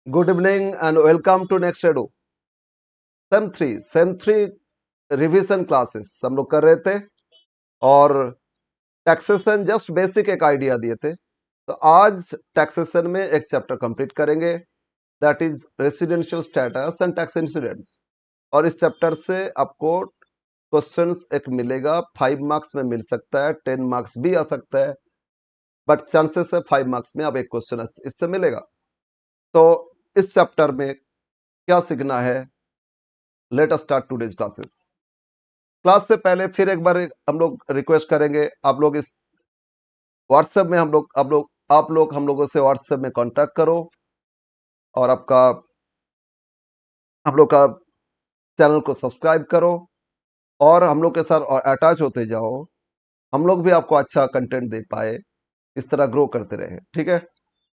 Good evening and welcome to Next Edu. Same three revision classes हम लोग कर रहे थे और टैक्सेशन जस्ट बेसिक एक आइडिया दिए थे। तो आज टैक्सेशन में एक चैप्टर कंप्लीट करेंगे, that is residential status and tax incidents. और इस चैप्टर से आपको क्वेश्चंस एक मिलेगा, 5 मार्क्स में मिल सकता है, 10 मार्क्स भी आ सकता है, बट चांसेस है 5 मार्क्स में अब एक क्वेश्चन इससे मिलेगा। तो इस चैप्टर में क्या सीखना है, let us start today's classes. Class से पहले फिर एक बार हम लोग रिक्वेस्ट करेंगे, आप लोग इस व्हाट्सएप में आप लोग हम लोगों से व्हाट्सएप में कांटेक्ट करो और हम लोग का चैनल को सब्सक्राइब करो और हम लोग के साथ अटैच होते जाओ, हम लोग भी आपको अच्छा कंटेंट दे पाए, इस तरह ग्रो करते रहे। ठीक है,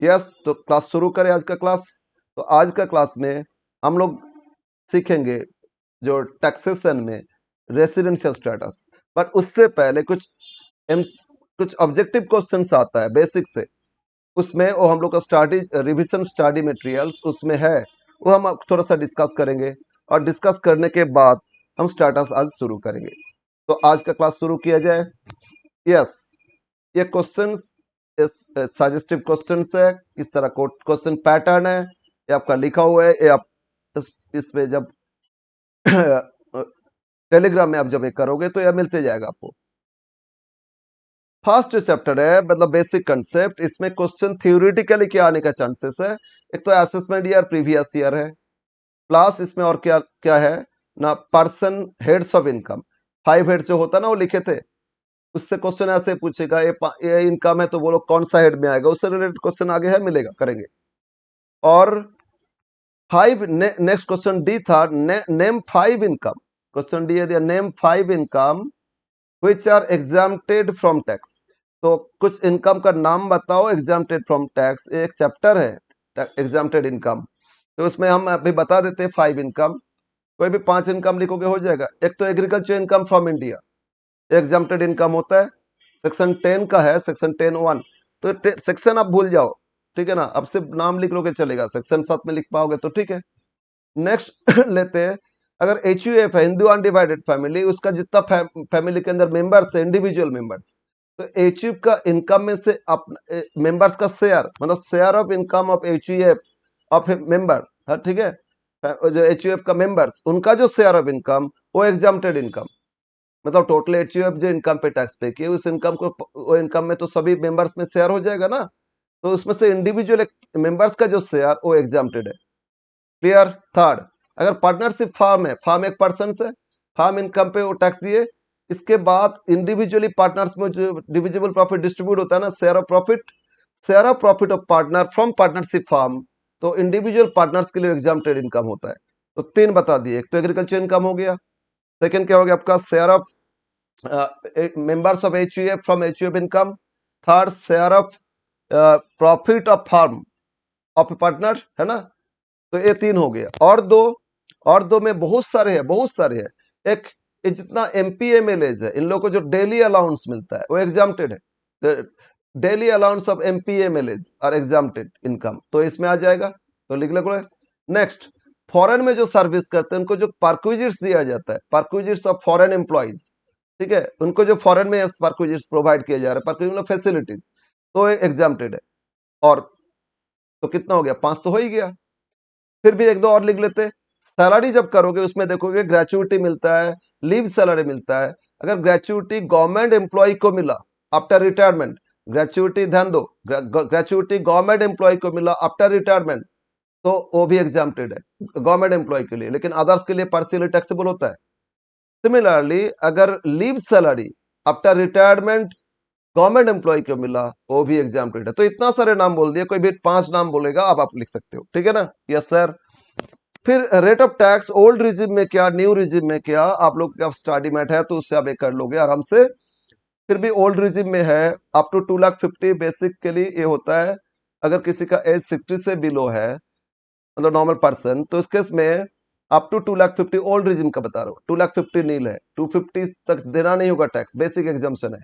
यस। तो क्लास शुरू करें आज का क्लास। तो आज का क्लास में हम लोग सीखेंगे जो टैक्सेशन में रेसिडेंशियल स्टेटस, बट उससे पहले कुछ ऑब्जेक्टिव क्वेश्चंस आता है बेसिक से, उसमें वो हम लोग का स्टडी रिवीजन स्टडी मटेरियल्स उसमें है, वो हम थोड़ा सा डिस्कस करेंगे और डिस्कस करने के बाद हम स्टेटस आज शुरू करेंगे। तो आज का क्लास शुरू किया जाए। यस, ये क्वेश्चंस सजेस्टिव क्वेश्चंस है, इस तरह क्वेश्चन पैटर्न है, ये आपका लिखा हुआ है, ये आप इस पे जब टेलीग्राम में आप जब ये करोगे तो यह मिलते जाएगा आपको। फर्स्ट जो चैप्टर है मतलब बेसिक कंसेप्ट, इसमें क्वेश्चन थ्योरेटिकली क्या आने का चांसेस है। एक तो असेसमेंट ईयर प्रीवियस ईयर है, प्लस इसमें और क्या क्या है ना, person heads of income, 5 heads जो होता है ना वो लिखे थे, उससे क्वेश्चन ऐसे पूछेगा ये इनकम है तो बोलो कौन सा हेड में आएगा, उससे रिलेटेड क्वेश्चन आगे है मिलेगा, करेंगे। और 5 नेक्स्ट क्वेश्चन डी था, नेम 5 इनकम। क्वेश्चन डी है दिया, name 5 income which are exempted from tax। तो कुछ इनकम का नाम बताओ exempted from tax, एक चैप्टर है exempted इनकम। तो उसमें हम अभी बता देते हैं 5 इनकम, कोई भी 5 इनकम लिखोगे हो जाएगा। एक तो agriculture income from India, exempted income होता है, सेक्शन 10 का है, सेक्शन 10(1). तो सेक्शन आप भूल जाओ, ठीक है ना, अब सिर्फ नाम लिख लोगे चलेगा, सेक्शन साथ में लिख पाओगे तो ठीक है। नेक्स्ट लेते हैं, अगर HUF है, हिंदू अनडिवाइडेड फैमिली, उसका जितना फैमिली के अंदर मेंबर्स है, इंडिविजुअल मेंबर्स, तो HUF का इनकम में से मेंबर्स का शेयर, मतलब share of income of HUF of member, ठीक है, जो HUF का मेंबर्स उनका जो शेयर ऑफ इनकम वो एग्जाम्प्टेड इनकम, मतलब टोटल HUF जो इनकम पे टैक्स पे किए उस इनकम को, वो इनकम में तो सभी मेंबर्स में शेयर हो जाएगा ना, तो उसमें से इंडिविजुअल मेंबर्स का जो शेयर वो एग्जाम्प्टेड है। क्लियर। थर्ड, अगर पार्टनरशिप फार्म है, फार्म एक पर्सन से, फार्म इनकम पे वो टैक्स दिए, इसके बाद इंडिविजुअली पार्टनर्स में जो डिविजिबल प्रॉफिट डिस्ट्रीब्यूट होता है ना, share of profit of partner from partnership firm, तो इंडिविजुअल पार्टनर्स के लिए एग्जाम्प्टेड इनकम होता है। तो 3 बता दिए, एक तो एग्रीकल्चर इनकम हो गया, सेकंड क्या हो गया आपका, share of members of HUF from HUF income, third share of profit of firm of partner, है ना। तो ये 3 हो गया, और दो में बहुत सारे हैं। एक ये जितना MPMLAs है, इन लोगों को जो डेली अलाउंस मिलता है वो एग्जाम्प्टेड है, daily allowance of MPMLAs are exempted income, तो इसमें आ जाएगा, तो लिख लो। नेक्स्ट, फॉरेन में जो सर्विस करते हैं उनको जो परक्विजिट्स दिया जाता है, परक्विजिट्स ऑफ फॉरेन एम्प्लॉइज, ठीक है, उनको जो फॉरेन में परक्विजिट्स प्रोवाइड किया जा रहा है, परक्विजिट फैसिलिटीज, तो एग्जाम्प्टेड है। और तो कितना हो गया, 5 तो हो ही गया। फिर भी एक दो और लिख लेते। सैलरी जब करोगे उसमें देखोगे ग्रेचुइटी मिलता है, लीव सैलरी मिलता है। अगर ग्रेचुइटी गवर्नमेंट एम्प्लॉय को मिला आफ्टर रिटायरमेंट, ग्रेचुइटी ध्यान दो, ग्रेचुइटी गवर्नमेंट एम्प्लॉय को मिला आफ्टर रिटायरमेंट, तो वो भी एग्जाम्प्टेड है गवर्नमेंट एम्प्लॉय के लिए, लेकिन अदर्स के लिए पार्शियली टैक्सेबल होता है। सिमिलरली अगर leave salary after retirement government employ को मिला, वो भी एग्जाम्प्टेड है। तो इतना सारे नाम बोल दिए, कोई भी 5 नाम बोलेगा अब आप लिख सकते हो, ठीक है ना। Yes sir. फिर rate of tax old regime में क्या, न्यू रिजिम में क्या, आप लोग का स्टडी मैट है तो उससे आप एक कर लोगे आराम से। फिर भी ओल्ड रिजिम में है अप टू 2,50,000 बेसिक के लिए ये होता है। अगर किसी का एज 60 से बिलो है, मतलब नॉर्मल पर्सन, तो इस केस में अप टू 2,50,000 ओल्ड रिजिम का बता रहा हूँ, 2,50,000 नील है, 250 तक देना नहीं होगा टैक्स, बेसिक एग्जाम्पशन है।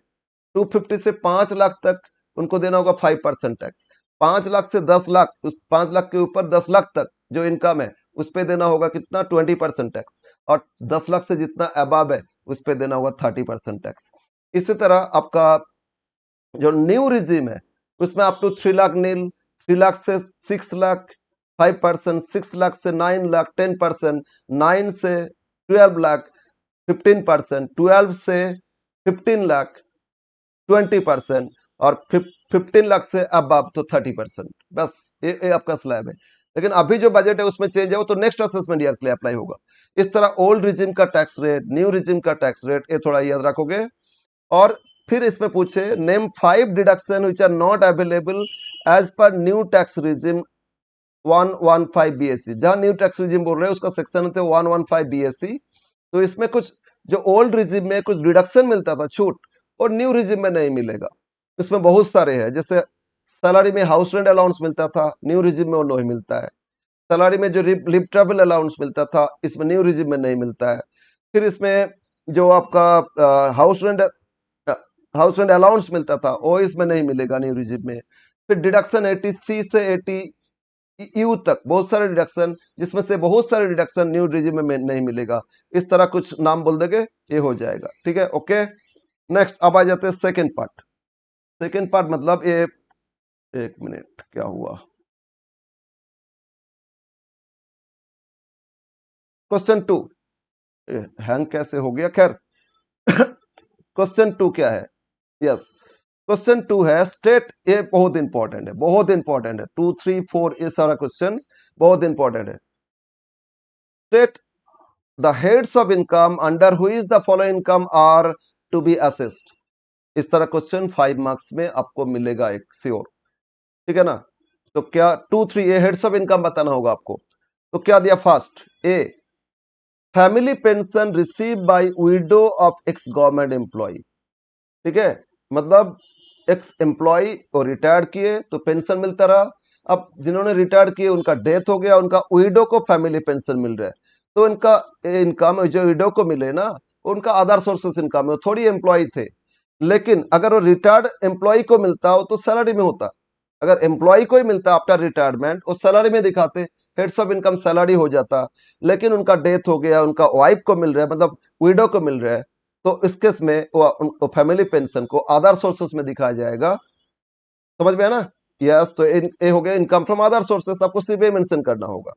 250 से 5 लाख तक उनको देना होगा 5% टैक्स, 5 लाख से 10 लाख, उस 5 लाख के ऊपर 10 लाख तक जो इनकम है उस पे देना होगा कितना 20% टैक्स, और 10 लाख से जितना अबाव है उस पे देना होगा 30% टैक्स। इसी तरह आपका जो न्यू रिजीम है उसमें अप टू 3 लाख नील, 3 लाख से 6 लाख 5%, 6 लाख से 9 लाख 10%, 9 से 12 लाख 15%, 12 से 15 लाख 20%, और 15 लाख से अब तो 30%। बस ये आपका स्लैब है। लेकिन अभी जो बजट है उसमें चेंज है, वो तो नेक्स्ट असेसमेंट ईयर के लिए अप्लाई होगा। इस तरह ओल्ड रिजिम का टैक्स रेट, न्यू रिजिम का टैक्स रेट, ये थोड़ा याद रखोगे। और फिर इसमें पूछे name 5 deduction which are not available as per new tax regime 115 BSC। जहां न्यू टैक्स रिजिम बोल रहे हैं उसका सेक्शन होते हैं 115 BSC। तो इसमें कुछ जो ओल्ड रिजिम में कुछ डिडक्शन मिलता था, छूट, और न्यू रिजिम में नहीं मिलेगा। इसमें बहुत सारे हैं, जैसे सैलरी में हाउस रेंट अलाउंस मिलता था, न्यू रिजिम में वो नहीं मिलता है। सैलरी में जो लिव ट्रेवल अलाउंस मिलता था, इसमें न्यू रिजिम में नहीं मिलता है। फिर इसमें जो आपका हाउस रेंट अलाउंस मिलता था वो इसमें नहीं मिलेगा न्यू रिजिम में। फिर डिडक्शन 80C से 80U तक बहुत सारे डिडक्शन, जिसमें से बहुत सारे डिडक्शन न्यू रिजिम में नहीं मिलेगा। इस तरह कुछ नाम बोल देंगे, ये हो जाएगा। ठीक है, ओके। नेक्स्ट अब आ जाते हैं सेकेंड पार्ट। सेकेंड पार्ट मतलब ये, एक मिनट, क्या हुआ, क्वेश्चन 2 हैंग कैसे हो गया, खैर। क्वेश्चन 2 क्या है, यस, क्वेश्चन 2 है स्टेट, ये बहुत इंपॉर्टेंट है, बहुत इंपॉर्टेंट है। 2, 3, 4 ये सारा क्वेश्चन बहुत इंपॉर्टेंट है। State the heads of income under which the following income are to be assessed. इस तरह क्वेश्चन 5 मार्क्स में आपको मिलेगा, एक श्योर। ठीक है ना। तो क्या 2, 3 ये हेड्स ऑफ इनकम बताना होगा आपको। तो क्या दिया, first a family pension receive by widow of ex government employee. ठीक है, मतलब एक्स एम्प्लॉय को रिटायर्ड किए तो पेंशन मिलता रहा। अब जिन्होंने रिटायर्ड किए उनका डेथ हो गया, उनका विडो को फैमिली पेंशन मिल रहा है, तो इनका इनकम जो विडो को मिले ना, उनका अदर सोर्सेस इनकम है, थोड़ी एम्प्लॉय थे। लेकिन अगर वो रिटायर्ड एम्प्लॉय को मिलता हो तो सैलरी में होता। अगर एम्प्लॉय को ही मिलता आफ्टर रिटायरमेंट, वो सैलरी में दिखाते, हेड्स ऑफ इनकम सैलरी हो जाता। लेकिन उनका डेथ हो गया, उनका वाइफ को मिल रहा है, मतलब विडो को मिल रहा है, तो इस केस में वो फैमिली पेंशन को अदर सोर्सेस में दिखाया जाएगा। समझ में है ना। यस, तो ये हो गया इनकम फ्रॉम अदर सोर्सेस, आपको सिर्फ मेंशन करना होगा।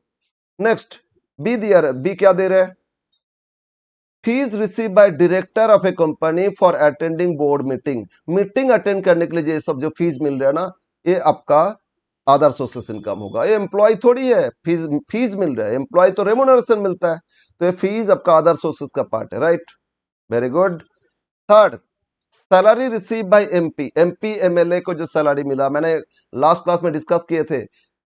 नेक्स्ट बी दिया रहा है, बी क्या दे रहे हैं, fees receive by director of A company for attending board meeting. Meeting attend करने के लिए ये सब जो फीस मिल रहा है ना, ये आपका अदर सोर्सेस इनकम होगा। ये एम्प्लॉय थोड़ी है, फीस फीस मिल रहा है, एम्प्लॉय तो रेमुनरेशन मिलता है, तो ये फीस आपका अदर सोर्सेस का पार्ट है, right, very good. Third, salary receive by MP, MP MLA को जो सैलरी मिला, मैंने लास्ट क्लास में डिस्कस किए थे।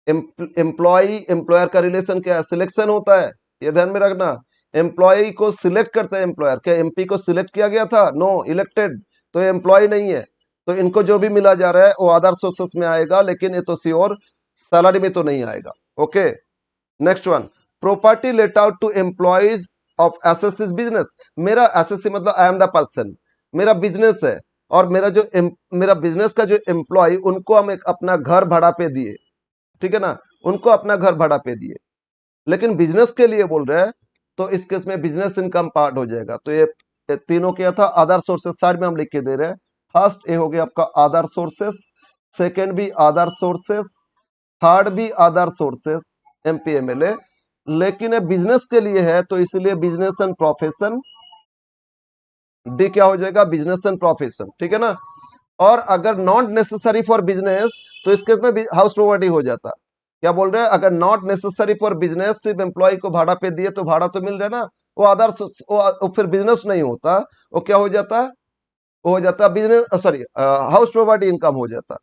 एम्प्लॉय एम्प्लॉयर का रिलेशन क्या है, सिलेक्शन होता है, ये ध्यान में रखना। एम्प्लॉय को सिलेक्ट करता है एम्प्लॉयर, क्या एमपी को सिलेक्ट किया गया था, नो, इलेक्टेड, तो ये एम्प्लॉय नहीं है। तो इनको जो भी मिला जा रहा है वो अदर सोर्सेस में आएगा, लेकिन ये तो श्योर सैलरी में तो नहीं आएगा। Okay, next one, property let out to employees of SSC business. मेरा एसएससी मतलब आई एम द पर्सन, मेरा बिजनेस है, और मेरा बिजनेस का जो एम्प्लॉय, उनको हम एक अपना घर भाड़ा पे दिए। ठीक है ना, उनको अपना घर भाड़ा पे दिए, लेकिन बिजनेस के लिए बोल रहे हैं, तो इस केस में बिजनेस इनकम पार्ट हो जाएगा। तो ये तीनों क्या था, अदर सोर्सेस, साइड में हम लिख के दे रहे हैं। फर्स्ट ए हो गया आपका अदर सोर्सेस, सेकेंड भी अदर सोर्सेस, थर्ड भी अदर सोर्सेस, एमपीएमएलए। लेकिन ये बिजनेस के लिए है, तो इसलिए बिजनेस एंड प्रोफेशन, डी क्या हो जाएगा, बिजनेस एंड प्रोफेशन। ठीक है ना। और अगर नॉट नेसेसरी फॉर बिजनेस, तो इस केस में हाउस प्रॉपर्टी हो जाता। क्या बोल रहे हैं, अगर नॉट नेसेसरी फॉर बिजनेस, सिर्फ एम्प्लॉय को भाड़ा पे दिए तो भाड़ा तो मिल रहा है ना, वो अदर, वो फिर बिजनेस नहीं होता, वो क्या हो जाता, वो हो जाता business, sorry, house property income हो जाता।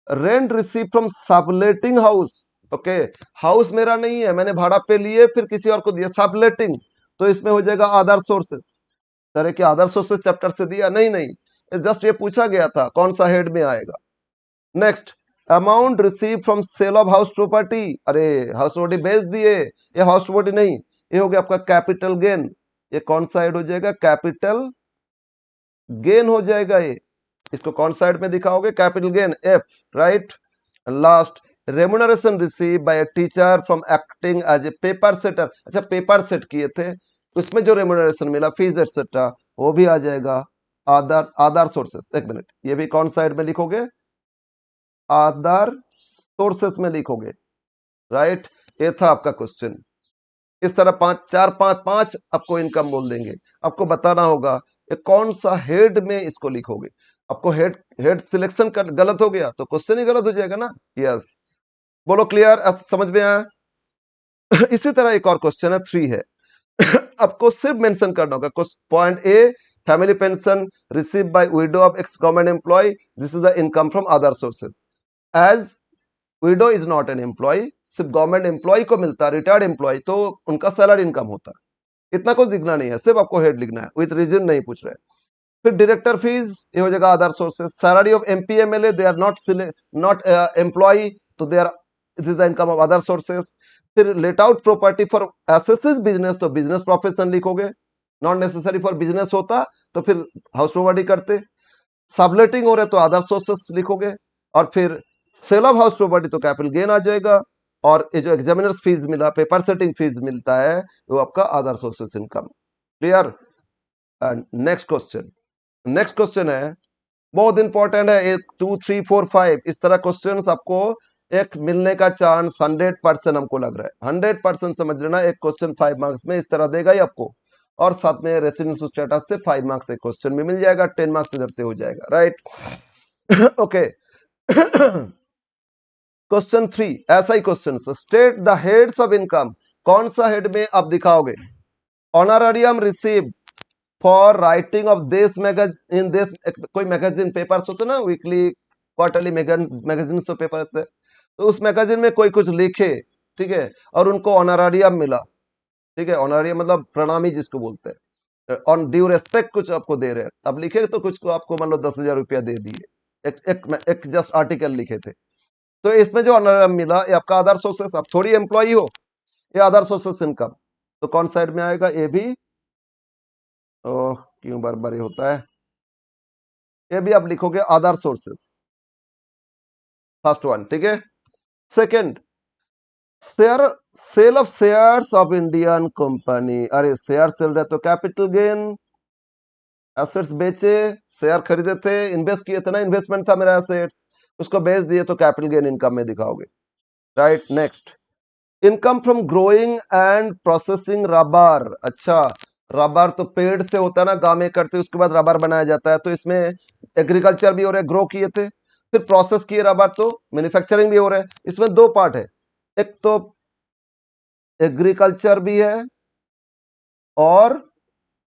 Rent receive from subletting house, okay, house मेरा नहीं है, मैंने भाड़ा पे लिए फिर किसी और को दिया, सबलेटिंग, तो इसमें हो जाएगा अदर सोर्सेस। तरह के अदर सोर्सेस चैप्टर से दिया नहीं, नहीं, जस्ट ये पूछा गया था कौन सा हेड में आएगा। Next, amount receive from sale of house property. अरे हाउस प्रॉपर्टी बेच दिए, ये हाउस प्रॉपर्टी नहीं, ये हो गया आपका कैपिटल गेन। ये कौन सा हेड हो जाएगा, कैपिटल गेन हो जाएगा ये। इसको कौन सा हेड में दिखाओगे, capital gain, F, right. Last, remuneration receive by a teacher from acting as a paper setter. अच्छा, पेपर सेट किए थे, उसमें जो रेम्यूनरेशन मिला, फीस एक्सेट्रा, वो भी आ जाएगा अदर सोर्सेस। एक मिनट, ये भी कौन साइड में लिखोगे? अदर सोर्सेस में लिखोगे, राइट। ये था आपका क्वेश्चन। इस तरह पांच आपको इनकम बोल देंगे, आपको बताना होगा ये कौन सा हेड में इसको लिखोगे। आपको हेड हेड सिलेक्शन कर गलत हो गया तो क्वेश्चन ही गलत हो जाएगा ना। यस, बोलो क्लियर, समझ में आया? इसी तरह एक और क्वेश्चन है 3 है। आपको सिर्फ मेंशन करना होगा point A, family pension receive by widow of ex government employ, this is the income from other sources. As widow is not an employ, सिर्फ गवर्नमेंट एम्प्लॉय को मिलता है, रिटायर्ड एम्प्लॉय तो उनका सैलरी इनकम होता है। इतना कुछ लिखना नहीं है, सिर्फ आपको हेड लिखना है, विद रीजन नहीं पूछ रहे। फिर डायरेक्टर फीस, ये हो जाएगा other sources. Salary of MP MLA, they are not employ, तो they are, this is the income of other sources. फिर let out property for assessee's business, तो बिजनेस प्रोफेशन लिखोगे, नॉट नेसेसरी फॉर बिजनेस होता तो फिर house property करते। Subletting हो रहे तो अदर सोर्सेस लिखोगे, और फिर सेल ऑफ हाउस प्रॉपर्टी तो कैपिटल गेन आ जाएगा, और ये जो एग्जामिनर्स फीस मिला, पेपर सेटिंग फीस मिलता है, वो आपका other sources income. Clear? Next question, next question है बहुत इंपॉर्टेंट है, 1 2 3 4 5 इस तरह क्वेश्चंस आपको एक मिलने का चांस 100% हमको लग रहा है। 100% समझ लेना, एक क्वेश्चन 5 मार्क्स में इस तरह देगा ही आपको, और साथ में रेसिडेंस स्टेटस से 5 मार्क्स एक क्वेश्चन में मिल जाएगा, 10 मार्क्स इधर से हो जाएगा, राइट। ओके। क्वेश्चन 3 ऐसा ही question, state the heads of income, कौन सा हेड में आप दिखाओगे? Honorarium receive for writing of देश मैगजीन, देश कोई मैगजीन पेपर्स होते ना, वीकली क्वार्टरली मैगजीन से पेपर होते हैं, तो उस मैगजीन में कोई कुछ लिखे, ठीक है, और उनको ऑनरेरियम मिला, ठीक है, ऑनरेरियम मतलब प्रणामी जिसको बोलते हैं, ऑन ड्यू रेस्पेक्ट कुछ आपको दे रहे हैं, अब लिखे तो कुछ को आपको मान लो 10,000 रुपया दे दिए, एक जस्ट आर्टिकल लिखे थे, तो इसमें जो ऑनरेरियम मिला ये आपका अदर सोर्सेस, आप थोड़ी एम्प्लॉई हो, ये अदर सोर्सेस इनकम, तो कौन साइड में आएगा? ये भी, ओह क्यों बार बार ये होता है, ये भी आप लिखोगे अदर सोर्सेस, फर्स्ट वन, ठीक है। Second, share, sale of shares of Indian company, अरे शेयर सेल रहे तो कैपिटल गेन, एसेट्स बेचे, शेयर खरीदे थे, इन्वेस्ट किए थे ना, इन्वेस्टमेंट था मेरा एसेट्स, उसको बेच दिए तो कैपिटल गेन इनकम में दिखाओगे, right. Next, income from growing and processing rubber, अच्छा रबर तो पेड़ से होता है ना, गांव में करते उसके बाद रबर बनाया जाता है, तो इसमें एग्रीकल्चर भी हो रहा है, ग्रो किए थे, फिर प्रोसेस किए रबर तो मैन्युफैक्चरिंग भी हो रहा है। इसमें दो पार्ट है, एक तो एग्रीकल्चर भी है और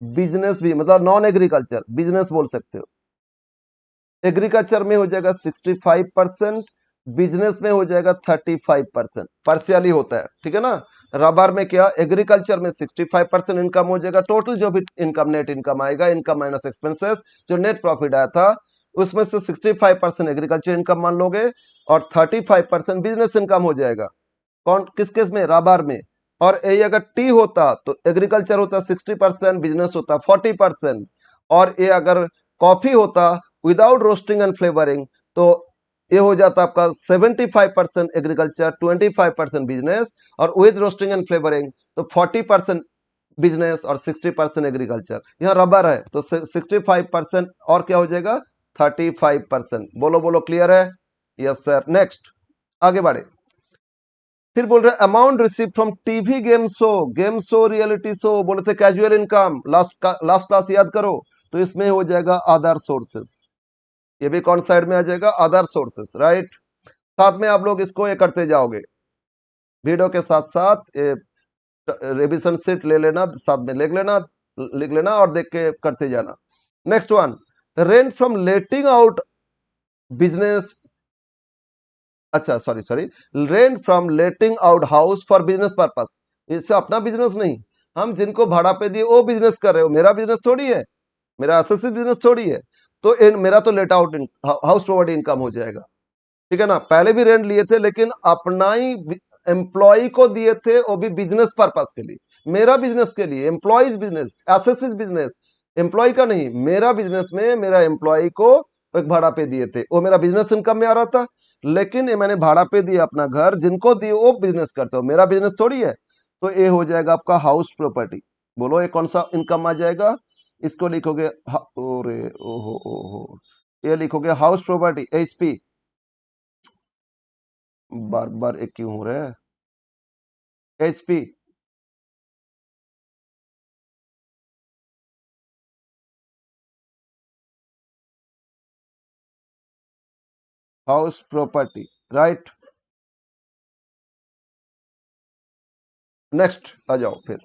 बिजनेस भी, मतलब नॉन एग्रीकल्चर बिजनेस बोल सकते हो। एग्रीकल्चर में हो जाएगा 65%, बिजनेस में हो जाएगा 35%, पार्शियली होता है, ठीक है ना। रबर में क्या, एग्रीकल्चर में 65% इनकम हो जाएगा, टोटल जो भी इनकम नेट इनकम आएगा, इनकम माइनस एक्सपेंसेस, जो नेट प्रॉफिट आया था उसमें से 65% एग्रीकल्चर इनकम मान लोगे, और 35% बिजनेस इनकम हो जाएगा। कौन किस केस में? रबर में। और ये अगर टी होता तो एग्रीकल्चर होता 60%, बिजनेस होता 40%, और ये अगर कॉफी होता विदाउट रोस्टिंग एंड फ्लेवरिंग तो ये हो जाता आपका 75% एग्रीकल्चर, 25% बिजनेस, और विद रोस्टिंग एंड फ्लेवरिंग तो 40% बिजनेस और 60% एग्रीकल्चर। यहाँ रबर है तो 65% और क्या हो जाएगा? 35%। बोलो बोलो, क्लियर है? Yes sir. नेक्स्ट आगे बढ़े, फिर बोल रहे amount receive from TV game show reality show, बोले थे कैजुअल इनकम, लास्ट क्लास याद करो, तो इसमें हो जाएगा अदर सोर्सेस, ये भी कौन साइड में आ जाएगा? Other sources, right. साथ में आप लोग इसको ये करते जाओगे, वीडियो के साथ साथ रिविजन सीट ले लेना, साथ में लिख लेना और देख के करते जाना। Next one, rent from letting out business, अच्छा sorry, rent from letting out house for business purpose, इससे अपना बिजनेस नहीं, हम जिनको भाड़ा पे दिए वो बिजनेस कर रहे हो, मेरा बिजनेस थोड़ी है, मेरा एसोसिएट बिजनेस थोड़ी है, तो मेरा तो let out house property income हो जाएगा, ठीक है ना। पहले भी रेंट लिए थे लेकिन अपना ही एम्प्लॉय को दिए थे, वो भी बिजनेस पर्पस के लिए, मेरा बिजनेस के लिए, employees business, associate business, employ का नहीं, मेरा बिजनेस में मेरा एम्प्लॉय को एक भाड़ा पे दिए थे, वो मेरा बिजनेस इनकम में आ रहा था। लेकिन ये मैंने भाड़ा पे दिया अपना घर, जिनको दिए वो बिजनेस करते हो, मेरा बिजनेस थोड़ी है। तो ये हो जाएगा आपका हाउस प्रॉपर्टी। बोलो ये कौन सा इनकम आ जाएगा? इसको लिखोगे ओरे ओहो ओहो, ये लिखोगे हाउस प्रॉपर्टी एचपी। बार बार एक क्यों हो रहा है? HP house property, right. Next आ जाओ फिर।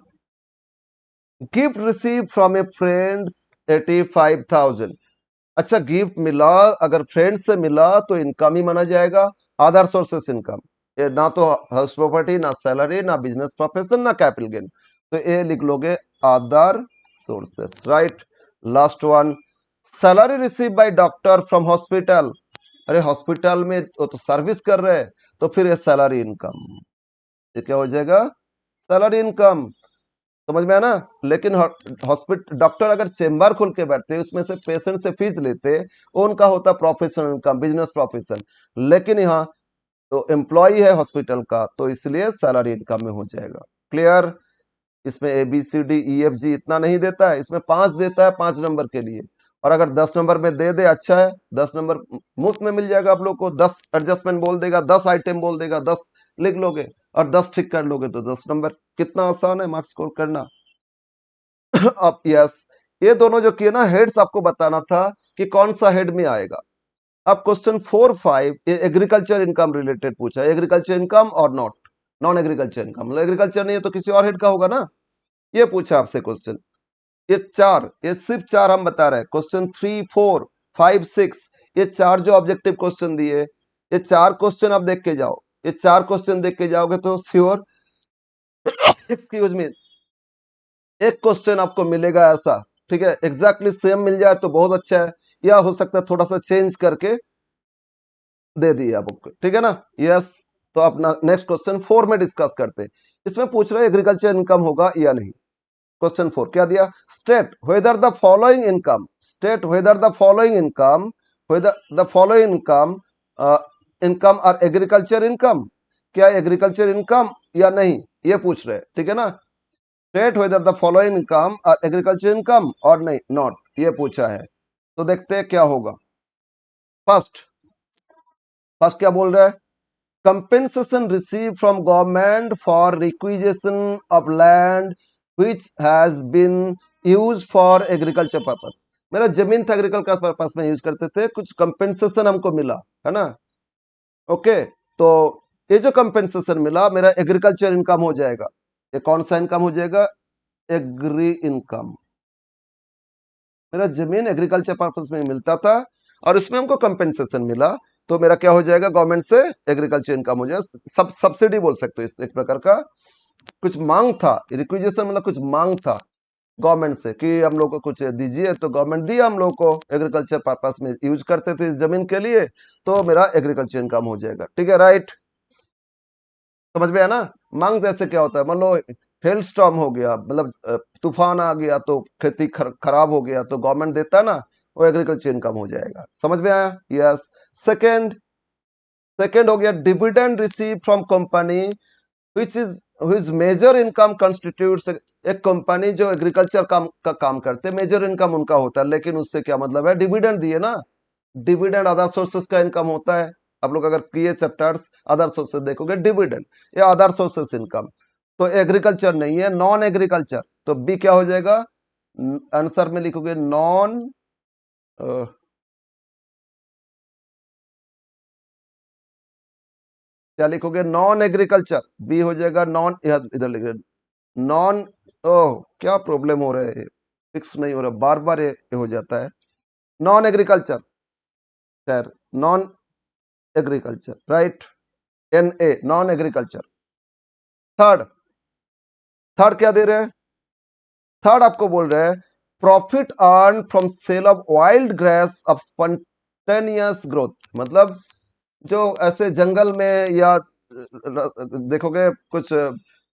Gift receive from a friends 85,000। अच्छा गिफ्ट मिला, अगर फ्रेंड से मिला तो इनकम ही माना जाएगा, अदर सोर्सेस इनकम। ये ना तो हाउस प्रॉपर्टी, ना सैलरी, ना बिजनेस प्रोफेशन, ना कैपिटल गेन। तो ये लिख लोगे other sources, right. Last one, salary receive by doctor from hospital. अरे हॉस्पिटल में वो तो सर्विस कर रहे हैं, तो फिर ये सैलरी इनकम। ये क्या हो जाएगा? Salary income. समझ में आया ना? लेकिन हॉस्पिटल डॉक्टर अगर चेम्बर खोल के बैठते, उसमें से पेशेंट से फीस लेते, वो उनका होता प्रोफेशनल इनकम, बिजनेस प्रोफेशन। लेकिन यहाँ तो एम्प्लॉय है हॉस्पिटल का, तो इसलिए सैलरी इनकम में हो जाएगा। क्लियर? इसमें A B C D E F G इतना नहीं देता है, इसमें 5 देता है 5 नंबर के लिए। और अगर 10 नंबर में दे दे अच्छा है, 10 नंबर मुफ्त में मिल जाएगा आप लोग को। 10 एडजस्टमेंट बोल देगा, 10 आइटम बोल देगा, 10 लिख लोगे और 10 ठीक कर लोगे तो 10 नंबर। कितना आसान है मार्क्स स्कोर करना। अब यस, ये दोनों जो किए ना हेड्स, आपको बताना था कि कौन सा हेड में आएगा। अब क्वेश्चन 4-5 ये एग्रीकल्चर इनकम रिलेटेड पूछा है। एग्रीकल्चर इनकम और नॉन एग्रीकल्चर इनकम, मतलब एग्रीकल्चर नहीं है तो किसी और हेड का होगा ना। ये पूछा आपसे क्वेश्चन। ये चार, ये सिर्फ चार हम बता रहे हैं। क्वेश्चन 3, 4, 5, 6, ये चार जो ऑब्जेक्टिव क्वेश्चन दिए, ये चार क्वेश्चन आप देख के जाओ। ये चार क्वेश्चन देख के जाओगे तो श्योर, एक्सक्यूज मी, एक क्वेश्चन आपको मिलेगा ऐसा, ठीक है, एग्जैक्टली सेम मिल जाए तो बहुत अच्छा है, या हो सकता है थोड़ा सा चेंज करके दे दिए आपको, ठीक है ना। यस, तो अपना नेक्स्ट क्वेश्चन 4 में डिस्कस करते हैं। इसमें पूछ रहे एग्रीकल्चर इनकम होगा या नहीं। क्वेश्चन 4 क्या दिया? State whether the following income, state whether the following income, whether the following income, income और एग्रीकल्चर इनकम, क्या एग्रीकल्चर इनकम या नहीं, ये पूछ रहे हैं, ठीक है ना। State whether the following income और एग्रीकल्चर इनकम और नहीं नॉट, ये पूछा है। तो देखते हैं क्या होगा। फर्स्ट, फर्स्ट क्या बोल रहा है? compensation received from government for requisition of land which has been used for agriculture purpose। मेरा जमीन था एग्रीकल्चर पर्पस में यूज करते थे, कुछ कंपेंसेशन हमको मिला है ना। ओके, तो ये जो कंपेंसेशन मिला मेरा एग्रीकल्चर इनकम हो जाएगा। ये कौन सा इनकम हो जाएगा? Agri income. मेरा जमीन एग्रीकल्चर पर्पस में मिलता था और इसमें हमको कंपेंसेशन मिला, तो मेरा क्या हो जाएगा? गवर्नमेंट से एग्रीकल्चर इनकम हो जाएगा। सब सब्सिडी बोल सकते हो इस एक प्रकार का। कुछ मांग था, रिक्विजिशन मतलब कुछ मांग था गवर्नमेंट से कि हम लोग को कुछ दीजिए, तो गवर्नमेंट दिया हम लोग को, एग्रीकल्चर पर्पस में यूज करते थे इस जमीन के लिए, तो मेरा एग्रीकल्चर इनकम हो जाएगा, ठीक है, राइट। समझ में आया ना? मांग जैसे क्या होता है, मान लो हेल स्टॉर्म हो गया, मतलब तूफान आ गया तो खेती खराब हो गया, तो गवर्नमेंट देता है ना, वो एग्रीकल्चर इनकम हो जाएगा। समझ में आया? यस। सेकंड, सेकंड हो गया dividend receive from company which is whose major income constitutes. एक कंपनी जो एग्रीकल्चर का काम करते, मेजर इनकम उनका होता है, लेकिन उससे क्या मतलब है? डिविडेंड दिए ना। डिविडेंड अदर सोर्सेस का इनकम होता है। आप लोग अगर किए चैप्टर्स अदर सोर्सेस देखोगे, डिविडेंड या अदर सोर्सेस इनकम। तो एग्रीकल्चर नहीं है, नॉन एग्रीकल्चर। तो बी क्या हो जाएगा? आंसर में लिखोगे नॉन, क्या लिखोगे? Non agriculture. बी हो जाएगा नॉन, इधर लिखोगे नॉन। ओह, क्या प्रॉब्लम हो रहा है, फिक्स नहीं हो रहा, बार बार ये हो जाता है। नॉन एग्रीकल्चर, खैर non agriculture, right. N A non agriculture. Third, third क्या दे रहे हैं? थर्ड आपको बोल रहे हैं profit earn from sale of wild grass of spontaneous growth. मतलब जो ऐसे जंगल में या देखोगे कुछ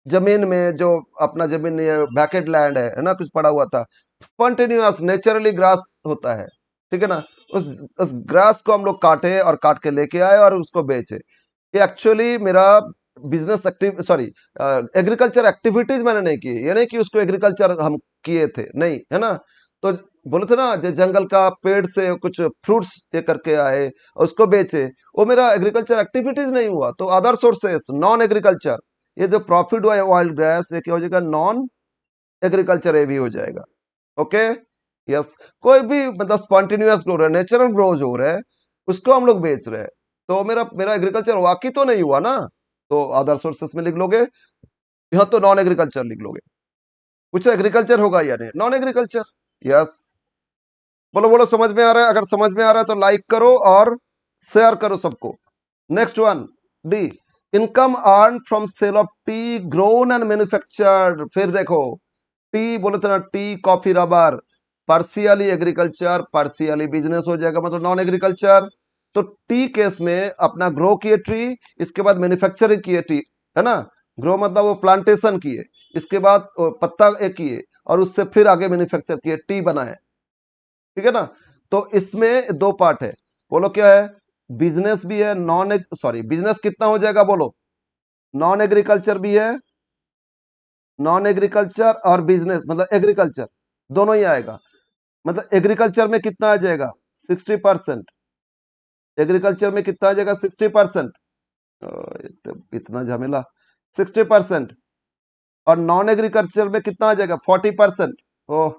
जमीन में, जो अपना जमीन वैकेट लैंड है ना, कुछ पड़ा हुआ था, स्पॉन्टेनियस नेचुरली ग्रास होता है, ठीक है ना, उस ग्रास को हम लोग काटे और काट के लेके आए और उसको बेचे। ये एक्चुअली मेरा business active sorry agriculture activities मैंने नहीं की, ये नहीं कि उसको एग्रीकल्चर हम किए थे, नहीं, है ना। तो बोले थे ना, जो जंगल का पेड़ से कुछ फ्रूट्स ये करके आए और उसको बेचे, वो मेरा एग्रीकल्चर एक्टिविटीज नहीं हुआ। तो अदर सोर्सेस, नॉन एग्रीकल्चर, ये जो प्रॉफिट हुआ है ऑयल गैस, ये क्या हो जाएगा, नॉन एग्रीकल्चर ये भी हो जाएगा। Okay, yes. कोई भी मतलब स्पॉन्टेनियस ग्रो रहा है, नेचुरल ग्रो जो हो रहा है, उसको हम लोग बेच रहे हैं, तो मेरा मेरा एग्रीकल्चर वाकई तो नहीं हुआ ना। तो अदर सोर्सेस में लिख लोगे, यहाँ तो नॉन एग्रीकल्चर लिख लोगे। कुछ एग्रीकल्चर होगा या नहीं, नॉन एग्रीकल्चर। यस, बोलो बोलो, समझ में आ रहा है? अगर समझ में आ रहा है तो लाइक करो और शेयर करो सबको। Next one, D, income earn from sale of tea grown and manufactured. फिर देखो, टी बोले थे ना, tea, coffee, rubber, partially agriculture, partially business हो जाएगा, मतलब नॉन एग्रीकल्चर। तो टी केस में अपना ग्रो किए ट्री, इसके बाद मैन्युफैक्चरिंग किए टी, है ना। ग्रो मतलब वो प्लांटेशन किए, इसके बाद वो पत्ता एक किए और उससे फिर आगे मैन्युफैक्चर किए, टी बनाए, ठीक है ना। तो इसमें दो पार्ट है, बोलो क्या है, बिजनेस भी है, नॉन सॉरी बिजनेस कितना हो जाएगा बोलो, नॉन एग्रीकल्चर भी है, नॉन एग्रीकल्चर और बिजनेस मतलब एग्रीकल्चर, दोनों ही आएगा। मतलब एग्रीकल्चर में कितना आ जाएगा, 60%। एग्रीकल्चर में कितना आ जाएगा, 60%। इतना झमेला, 60%। और नॉन एग्रीकल्चर में कितना आ जाएगा, 40%। ओह,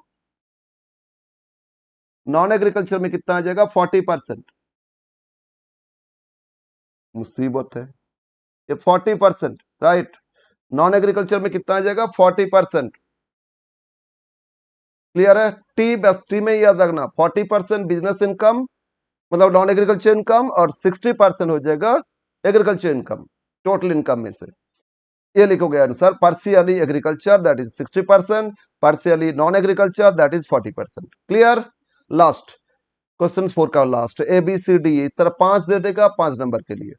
नॉन एग्रीकल्चर में कितना आ जाएगा, 40%। मुसीबत है, ये 40%, राइट। नॉन एग्रीकल्चर में कितना आ जाएगा, 40%। क्लियर है? टी, बस टी में याद रखना, 40% बिजनेस इनकम मतलब नॉन एग्रीकल्चर इनकम, और 60% हो जाएगा एग्रीकल्चर इनकम, टोटल इनकम में से। ये लिखोगे answer, partially agriculture that is 60%, partially non agriculture that is 40%। Clear? Last question 4 का last, A B C D, इस तरह 5 दे देगा 5 नंबर के लिए।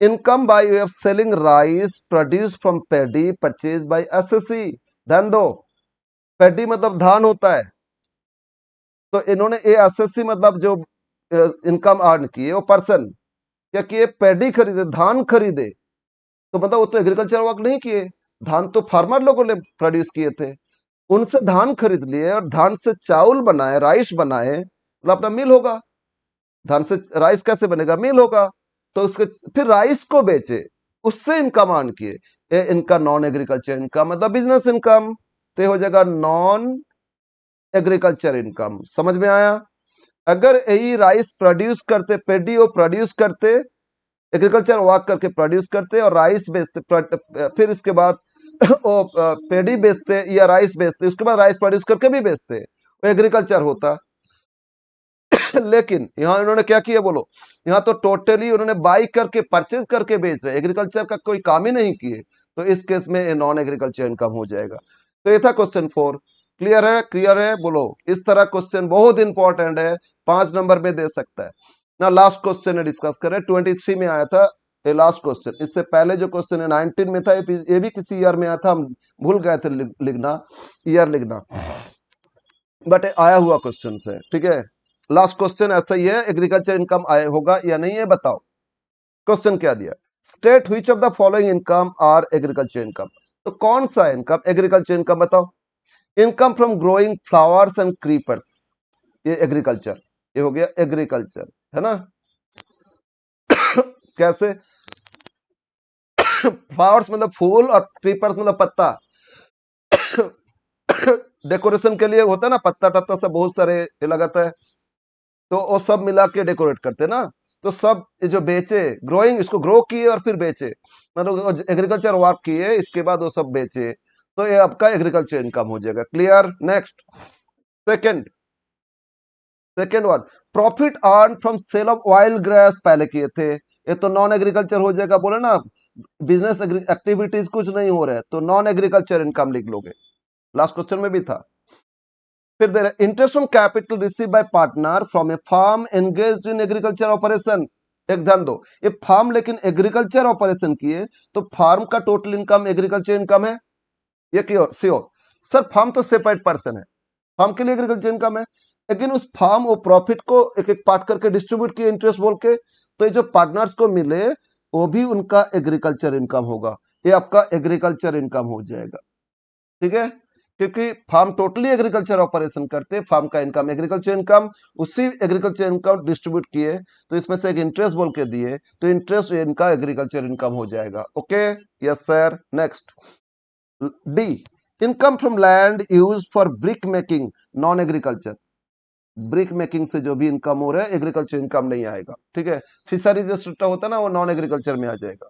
Income by way of selling rice produce from paddy purchase by SSC. ध्यान दो, पेडी मतलब धान होता है, तो इन्होंने ए एसएससी मतलब जो इनकम अर्न किए वो पर्सन क्या किए, पेडी खरीदे, धान खरीदे, तो मतलब वो तो एग्रीकल्चर वर्क नहीं किए, धान तो फार्मर लोगों ने प्रोड्यूस किए थे, उनसे धान खरीद लिए और धान से चावल बनाए, राइस बनाए, मतलब अपना मिल होगा, धान से राइस कैसे बनेगा, मिल होगा, तो उसके फिर राइस को बेचे, उससे इनकम अर्न किए, ये इनका नॉन एग्रीकल्चर इनकम मतलब बिजनेस इनकम, तो हो जाएगा नॉन एग्रीकल्चर इनकम। समझ में आया? अगर यही राइस प्रोड्यूस करते, पेडी वो प्रोड्यूस करते, एग्रीकल्चर वर्क करके प्रोड्यूस करते और राइस बेचते, फिर इसके बाद वो पेडी बेचते या राइस बेचते, उसके बाद राइस प्रोड्यूस करके भी बेचते, वो एग्रीकल्चर होता। लेकिन यहाँ इन्होंने क्या किया बोलो, यहाँ तो टोटली उन्होंने बाई करके परचेज करके बेच रहे, एग्रीकल्चर का कोई काम ही नहीं किए, तो इस केस में नॉन एग्रीकल्चर इनकम हो जाएगा। तो ये था क्वेश्चन 4। क्लियर है? क्लियर है बोलो। इस तरह क्वेश्चन बहुत इंपॉर्टेंट है, 5 नंबर में दे सकता है ना। लास्ट क्वेश्चन डिस्कस करें, 23 में आया था ये लास्ट क्वेश्चन, इससे पहले जो क्वेश्चन है 19 में था, ये भी किसी ईयर में आया था, हम भूल गए थे लिखना, ईयर लिखना, बट आया हुआ क्वेश्चन है, ठीक है। लास्ट क्वेश्चन ऐसा ही है, एग्रीकल्चर इनकम आए होगा या नहीं है बताओ। क्वेश्चन क्या दिया, state which of the following income are agriculture income. तो कौन सा इनकम एग्रीकल्चर इनकम बताओ। Income from growing flowers and creepers, ये एग्रीकल्चर, ये हो गया एग्रीकल्चर, है ना। कैसे, फ्लावर्स मतलब फूल और क्रीपर्स मतलब पत्ता, डेकोरेशन के लिए होता है ना, पत्ता टत्ता सब बहुत सारे ये लगाता है, तो वो सब मिला के डेकोरेट करते ना। तो सब ये जो बेचे, ग्रोइंग, इसको ग्रो किए और फिर बेचे, मतलब एग्रीकल्चर वर्क किए, इसके बाद वो सब बेचे, तो ये आपका एग्रीकल्चर इनकम हो जाएगा। Clear? Next, second, second one, profit earn from sale of oil grace पहले किए थे, ये तो नॉन एग्रीकल्चर हो जाएगा, बोले ना बिजनेस एक्टिविटीज कुछ नहीं हो रहा है, तो नॉन एग्रीकल्चर इनकम लिख लोगे, लास्ट क्वेश्चन में भी था। फिर दे रहे interest on capital receive by partner from a farm engaged in agriculture operation. एक ध्यान दो, ये फार्म लेकिन एग्रीकल्चर ऑपरेशन किए, तो फार्म का टोटल इनकम एग्रीकल्चर इनकम है, ये क्यों श्योर? सर फार्म तो सेपरेट पर्सन है, फार्म के लिए एग्रीकल्चर इनकम है, लेकिन उस फार्म और प्रॉफिट को एक एक पार्ट करके डिस्ट्रीब्यूट किए इंटरेस्ट बोल के, तो ये जो पार्टनर्स को मिले वो भी उनका एग्रीकल्चर इनकम होगा, ये आपका एग्रीकल्चर इनकम हो जाएगा। ठीक है, क्योंकि फार्म टोटली एग्रीकल्चर ऑपरेशन करते, फार्म का इनकम एग्रीकल्चर इनकम, उसी एग्रीकल्चर इनकम डिस्ट्रीब्यूट किए तो इसमें से एक इंटरेस्ट बोल के दिए, तो इंटरेस्ट इनका एग्रीकल्चर इनकम हो जाएगा। Okay, yes sir. Next D, income from land use for brick making non agriculture. Brick making से जो भी इनकम हो रहा है एग्रीकल्चर इनकम नहीं आएगा। ठीक है, फिशरीज जो सिस्टम होता है ना वो नॉन एग्रीकल्चर में आ जाएगा।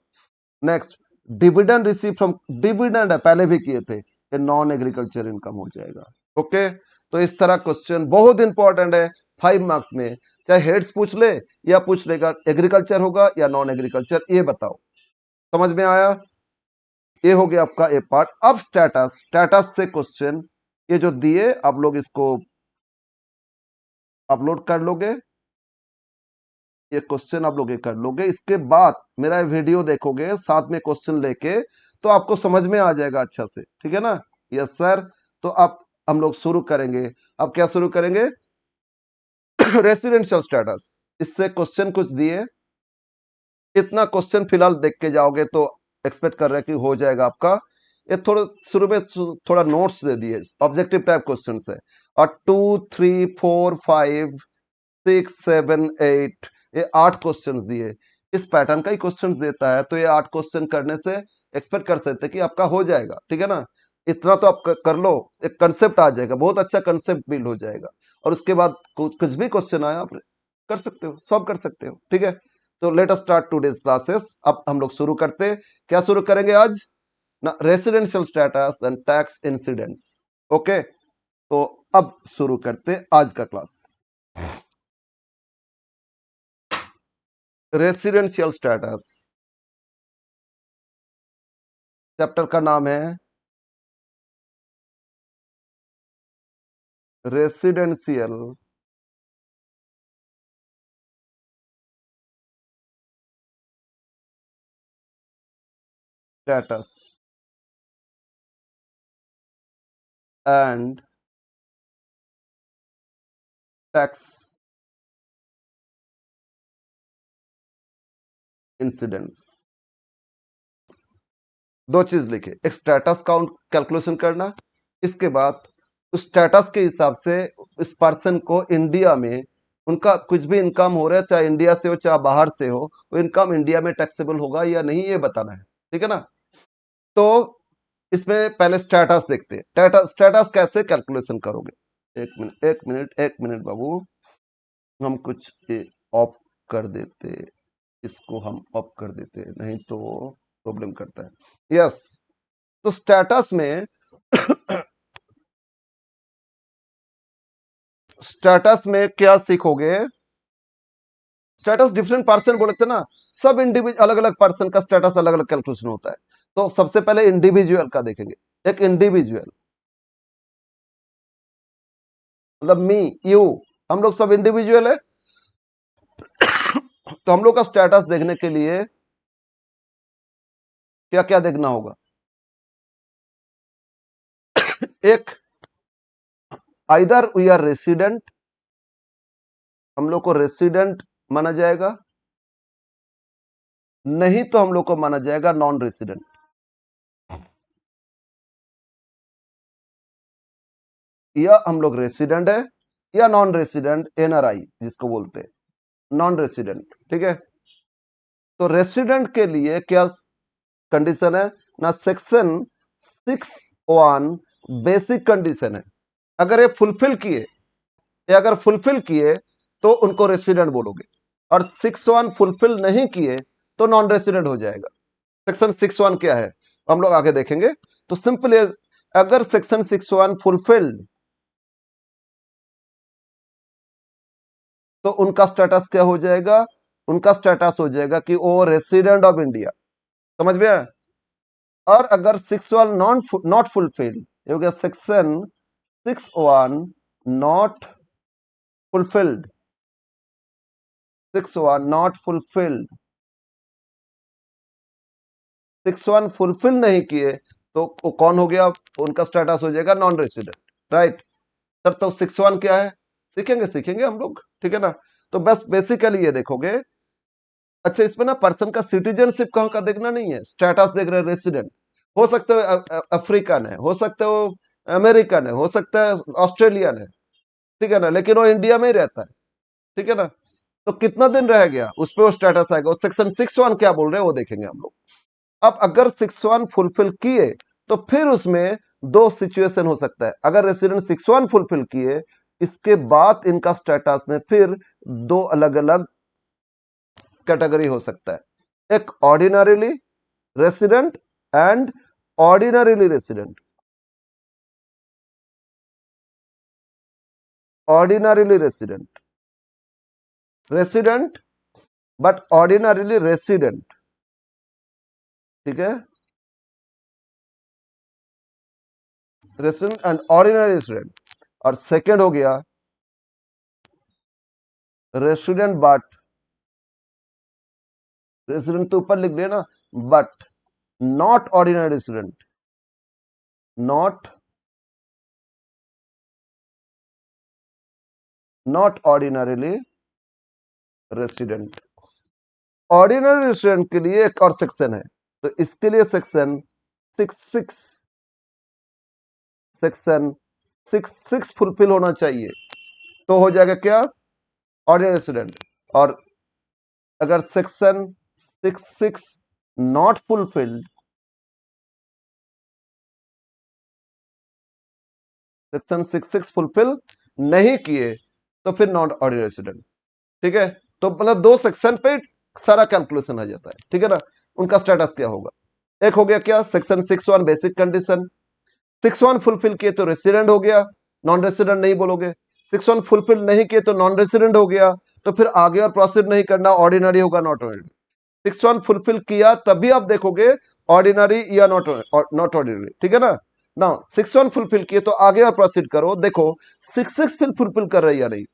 Next, dividend receive from, dividend है पहले भी किए थे, ये नॉन एग्रीकल्चर इनकम हो जाएगा। ओके, तो इस तरह क्वेश्चन बहुत इंपॉर्टेंट है 5 मार्क्स में, चाहे हेड्स पूछ ले या पूछ लेगा एग्रीकल्चर होगा या नॉन एग्रीकल्चर, ये बताओ। समझ में आया? ये हो गया आपका ए पार्ट। अब स्टेटस, स्टेटस से क्वेश्चन ये जो दिए आप लोग इसको अपलोड कर लोगे, ये क्वेश्चन आप लोग ये कर लोगे, इसके बाद मेरा वीडियो देखोगे साथ में क्वेश्चन लेके, तो आपको समझ में आ जाएगा अच्छा से। ठीक है ना? Yes sir. तो अब हम लोग शुरू करेंगे। अब क्या शुरू करेंगे? Residential status. इससे क्वेश्चन कुछ दिए, इतना क्वेश्चन फिलहाल देख के जाओगे तो एक्सपेक्ट कर रहे हैं कि हो जाएगा आपका। ये थोड़ा शुरू में थोड़ा नोट्स दे दिए, ऑब्जेक्टिव टाइप क्वेश्चन है, और 2 3 4 5 6 7 8 ये 8 क्वेश्चंस दिए। इस पैटर्न का ही क्वेश्चंस देता है, तो ये 8 क्वेश्चन करने से एक्सपेक्ट कर सकते हैं कि आपका हो जाएगा। ठीक है ना? इतना तो आप कर लो, एक कंसेप्ट आ जाएगा, बहुत अच्छा कंसेप्ट बिल्ड हो जाएगा, और उसके बाद कुछ भी क्वेश्चन आया आप कर सकते हो, सॉल्व कर सकते हो। ठीक है, तो let us start today's classes. अब हम लोग शुरू करते हैं। क्या शुरू करेंगे आज ना? Residential status and tax incidents. Okay, तो अब शुरू करते आज का क्लास। रेसिडेंशियल स्टेटस, चैप्टर का नाम है residential status and tax incidents. दो चीज लिखे, एक स्टेटस काउंट कैलकुलेशन करना, इसके बाद उस स्टेटस के हिसाब से इस पर्सन को इंडिया में उनका कुछ भी इनकम हो रहा है, चाहे इंडिया से हो चाहे बाहर से हो, वो इनकम इंडिया में टैक्सेबल होगा या नहीं, ये बताना है। ठीक है ना? तो इसमें पहले स्टेटस देखते हैं। स्टेटस कैसे कैलकुलेशन करोगे? एक मिनट एक मिनट एक मिनट बाबू, हम कुछ ऑफ कर देते, इसको हम ऑफ कर देते, नहीं तो प्रॉब्लम करता है। यस, तो स्टेटस में स्टेटस में क्या सीखोगे? स्टेटस डिफरेंट पर्सन बोले थे ना, सब इंडिविजुअल अलग अलग पर्सन का स्टेटस अलग अलग कैलकुलेशन होता है। तो सबसे पहले इंडिविजुअल का देखेंगे। एक इंडिविजुअल मतलब मी, यू, हम लोग सब इंडिविजुअल है। तो हम लोग का स्टेटस देखने के लिए क्या क्या देखना होगा? एक, आइदर वी आर रेसिडेंट, हम लोग को रेसिडेंट माना जाएगा, नहीं तो हम लोग को माना जाएगा नॉन रेसिडेंट। या हम लोग रेसिडेंट है या नॉन रेसिडेंट, एनआरआई जिसको बोलते हैं नॉन रेसिडेंट। ठीक है, तो रेसिडेंट के लिए क्या कंडीशन है ना? सेक्शन 6(1) बेसिक कंडीशन है। अगर ये फुलफिल किए, ये अगर फुलफिल किए तो उनको रेसिडेंट बोलोगे, और 6(1) फुलफिल नहीं किए तो नॉन रेसिडेंट हो जाएगा। सेक्शन 6(1) क्या है हम लोग आगे देखेंगे। तो सिंपल, अगर सेक्शन 6(1) फुलफिल्ड तो उनका स्टेटस क्या हो जाएगा? उनका स्टेटस हो जाएगा कि वो रेसिडेंट ऑफ इंडिया। समझ में आया? और अगर 6(1) नॉट फुलफिल्ड, ये हो गया section 6(1) not fulfilled, 6(1) not fulfilled, 6(1) fulfil नहीं किए तो वो कौन हो गया? उनका स्टेटस हो जाएगा नॉन रेसिडेंट। राइट सर, तो 6(1) क्या है? सीखेंगे सीखेंगे हम लोग, ठीक है ना। तो बस बेसिकली ये देखोगे। अच्छा, इसमें ना पर्सन का सिटीजनशिप कहाँ का देखना नहीं है, स्टेटस देख रहे हैं, रेसिडेंट हो सकते हो, अफ्रीकन है, हो सकते हो अमेरिकन है, हो सकता है ऑस्ट्रेलियन है, ठीक है ना, लेकिन वो इंडिया में ही रहता है, ठीक है ना। तो कितना दिन रह गया उस पर वो स्टेटस आएगा। सेक्शन 6(1) क्या बोल रहे हैं वो देखेंगे हम लोग। अब अगर 6(1) फुलफिल किए तो फिर उसमें दो सिचुएशन हो सकता है। अगर रेसिडेंट 6(1) फुलफिल किए, इसके बाद इनका स्टेटस में फिर दो अलग अलग कैटेगरी हो सकता है, एक ordinarily resident and ordinarily resident. Ordinarily resident, resident but ordinarily resident, ठीक है, रेसिडेंट एंड ऑर्डिनरी रेसिडेंट। और सेकंड हो गया रेसिडेंट बट, रेसिडेंट तो ऊपर लिख दिया ना, but not ordinary resident, not ordinarily resident. Ordinary resident के लिए एक और सेक्शन है, तो इसके लिए सेक्शन 6(6), सेक्शन 6(6) फुलफिल होना चाहिए, तो हो जाएगा क्या, ऑर्डिनरी रेसिडेंट। और अगर section 6(6) not fulfilled, section 6(6) fulfil नहीं किए, तो फिर नॉट ऑर्डिनरी रेसिडेंट, ठीक है। तो मतलब दो सेक्शन पे सारा कैलकुलेशन आ जाता है, ठीक है ना। उनका स्टेटस क्या होगा, एक हो गया क्या, सेक्शन 6(1) बेसिक कंडीशन, 6(1) फुलफिल किए तो रेसिडेंट हो गया, नॉन रेसिडेंट नहीं बोलोगे। 6(1) फुलफिल नहीं किए तो नॉन रेसिडेंट हो गया, तो फिर आगे और प्रोसीड नहीं करना, ऑर्डिनरी होगा, नॉट ऑर्डिनरी। 6(1) फुलफिल किया तभी आप देखोगे ऑर्डिनरी या नॉट ऑर्डिनरी, ठीक है ना। ना 6(1) फुलफिल किए तो आगे और प्रोसीड करो, देखो 6(6) फुलफिल कर रही है या नहीं।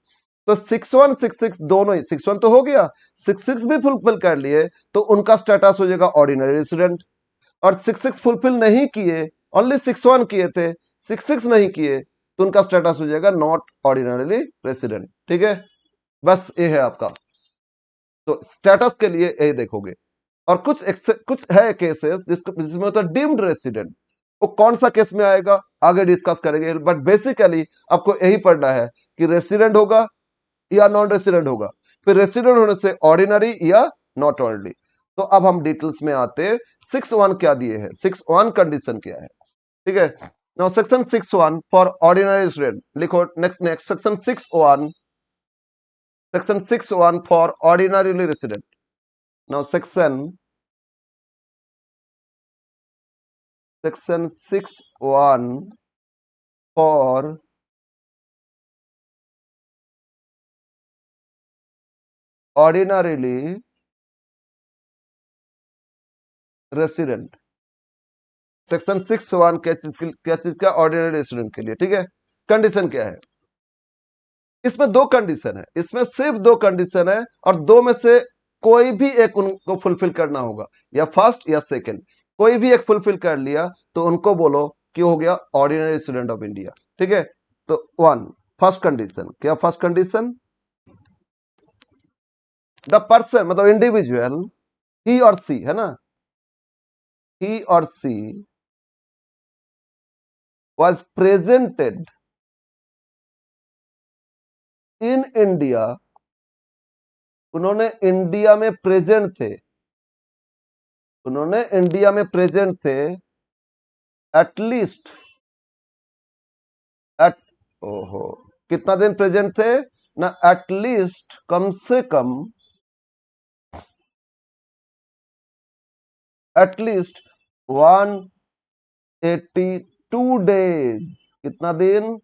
तो 6(1) 6(6) दोनों ही, 6(1) तो हो गया, 6(6) भी फुलफिल कर लिए, तो उनका स्टेटस हो जाएगा ऑर्डिनरी रेसिडेंट। और 6(6) फुलफिल नहीं किए, ओनली 6(1) किए थे, 6(6) नहीं किए, तो उनका स्टेटस हो जाएगा नॉट ऑर्डिनरीली रेसिडेंट, ठीक है। बस ये है आपका, तो स्टेटस के लिए यही देखोगे। और कुछ है केसेस जिसमें होता है डीम्ड रेसिडेंट, वो कौन सा केस में आएगा आगे डिस्कस करेंगे, बट बेसिकली आपको यही पढ़ना है कि रेसिडेंट होगा या नॉन रेसिडेंट होगा, फिर रेसिडेंट होने से ऑर्डिनरी या नॉट ऑर्डिनरी। तो अब हम डिटेल्स में आते, 6(1) क्या दिए हैं, 6(1) कंडीशन क्या है, ठीक है। Now section 6(1) for ordinary resident लिखो, next section 6(1), section 6(1) for ordinarily resident. Now section 6(1) for ordinarily resident। Section 6(1) क्या चीज का, ऑर्डिनरी रेसिडेंट के लिए, ठीक है। कंडीशन क्या है, इसमें दो कंडीशन है, इसमें सिर्फ दो कंडीशन है, और दो में से कोई भी एक उनको फुलफिल करना होगा, या फर्स्ट या सेकंड, कोई भी एक फुलफिल कर लिया तो उनको बोलो कि हो गया ऑर्डिनरी रेसिडेंट ऑफ इंडिया, ठीक है। तो वन, फर्स्ट कंडीशन क्या, फर्स्ट कंडीशन द पर्सन, मतलब इंडिविजुअल, ही और सी है ना, ही और सी was presented in इंडिया, उन्होंने इंडिया में प्रेजेंट थे, उन्होंने इंडिया में प्रेजेंट थे एटलीस्ट, एट ओहो कितना दिन प्रेजेंट थे ना, एटलीस्ट कम से कम, एटलीस्ट 182 डेज, कितना दिन,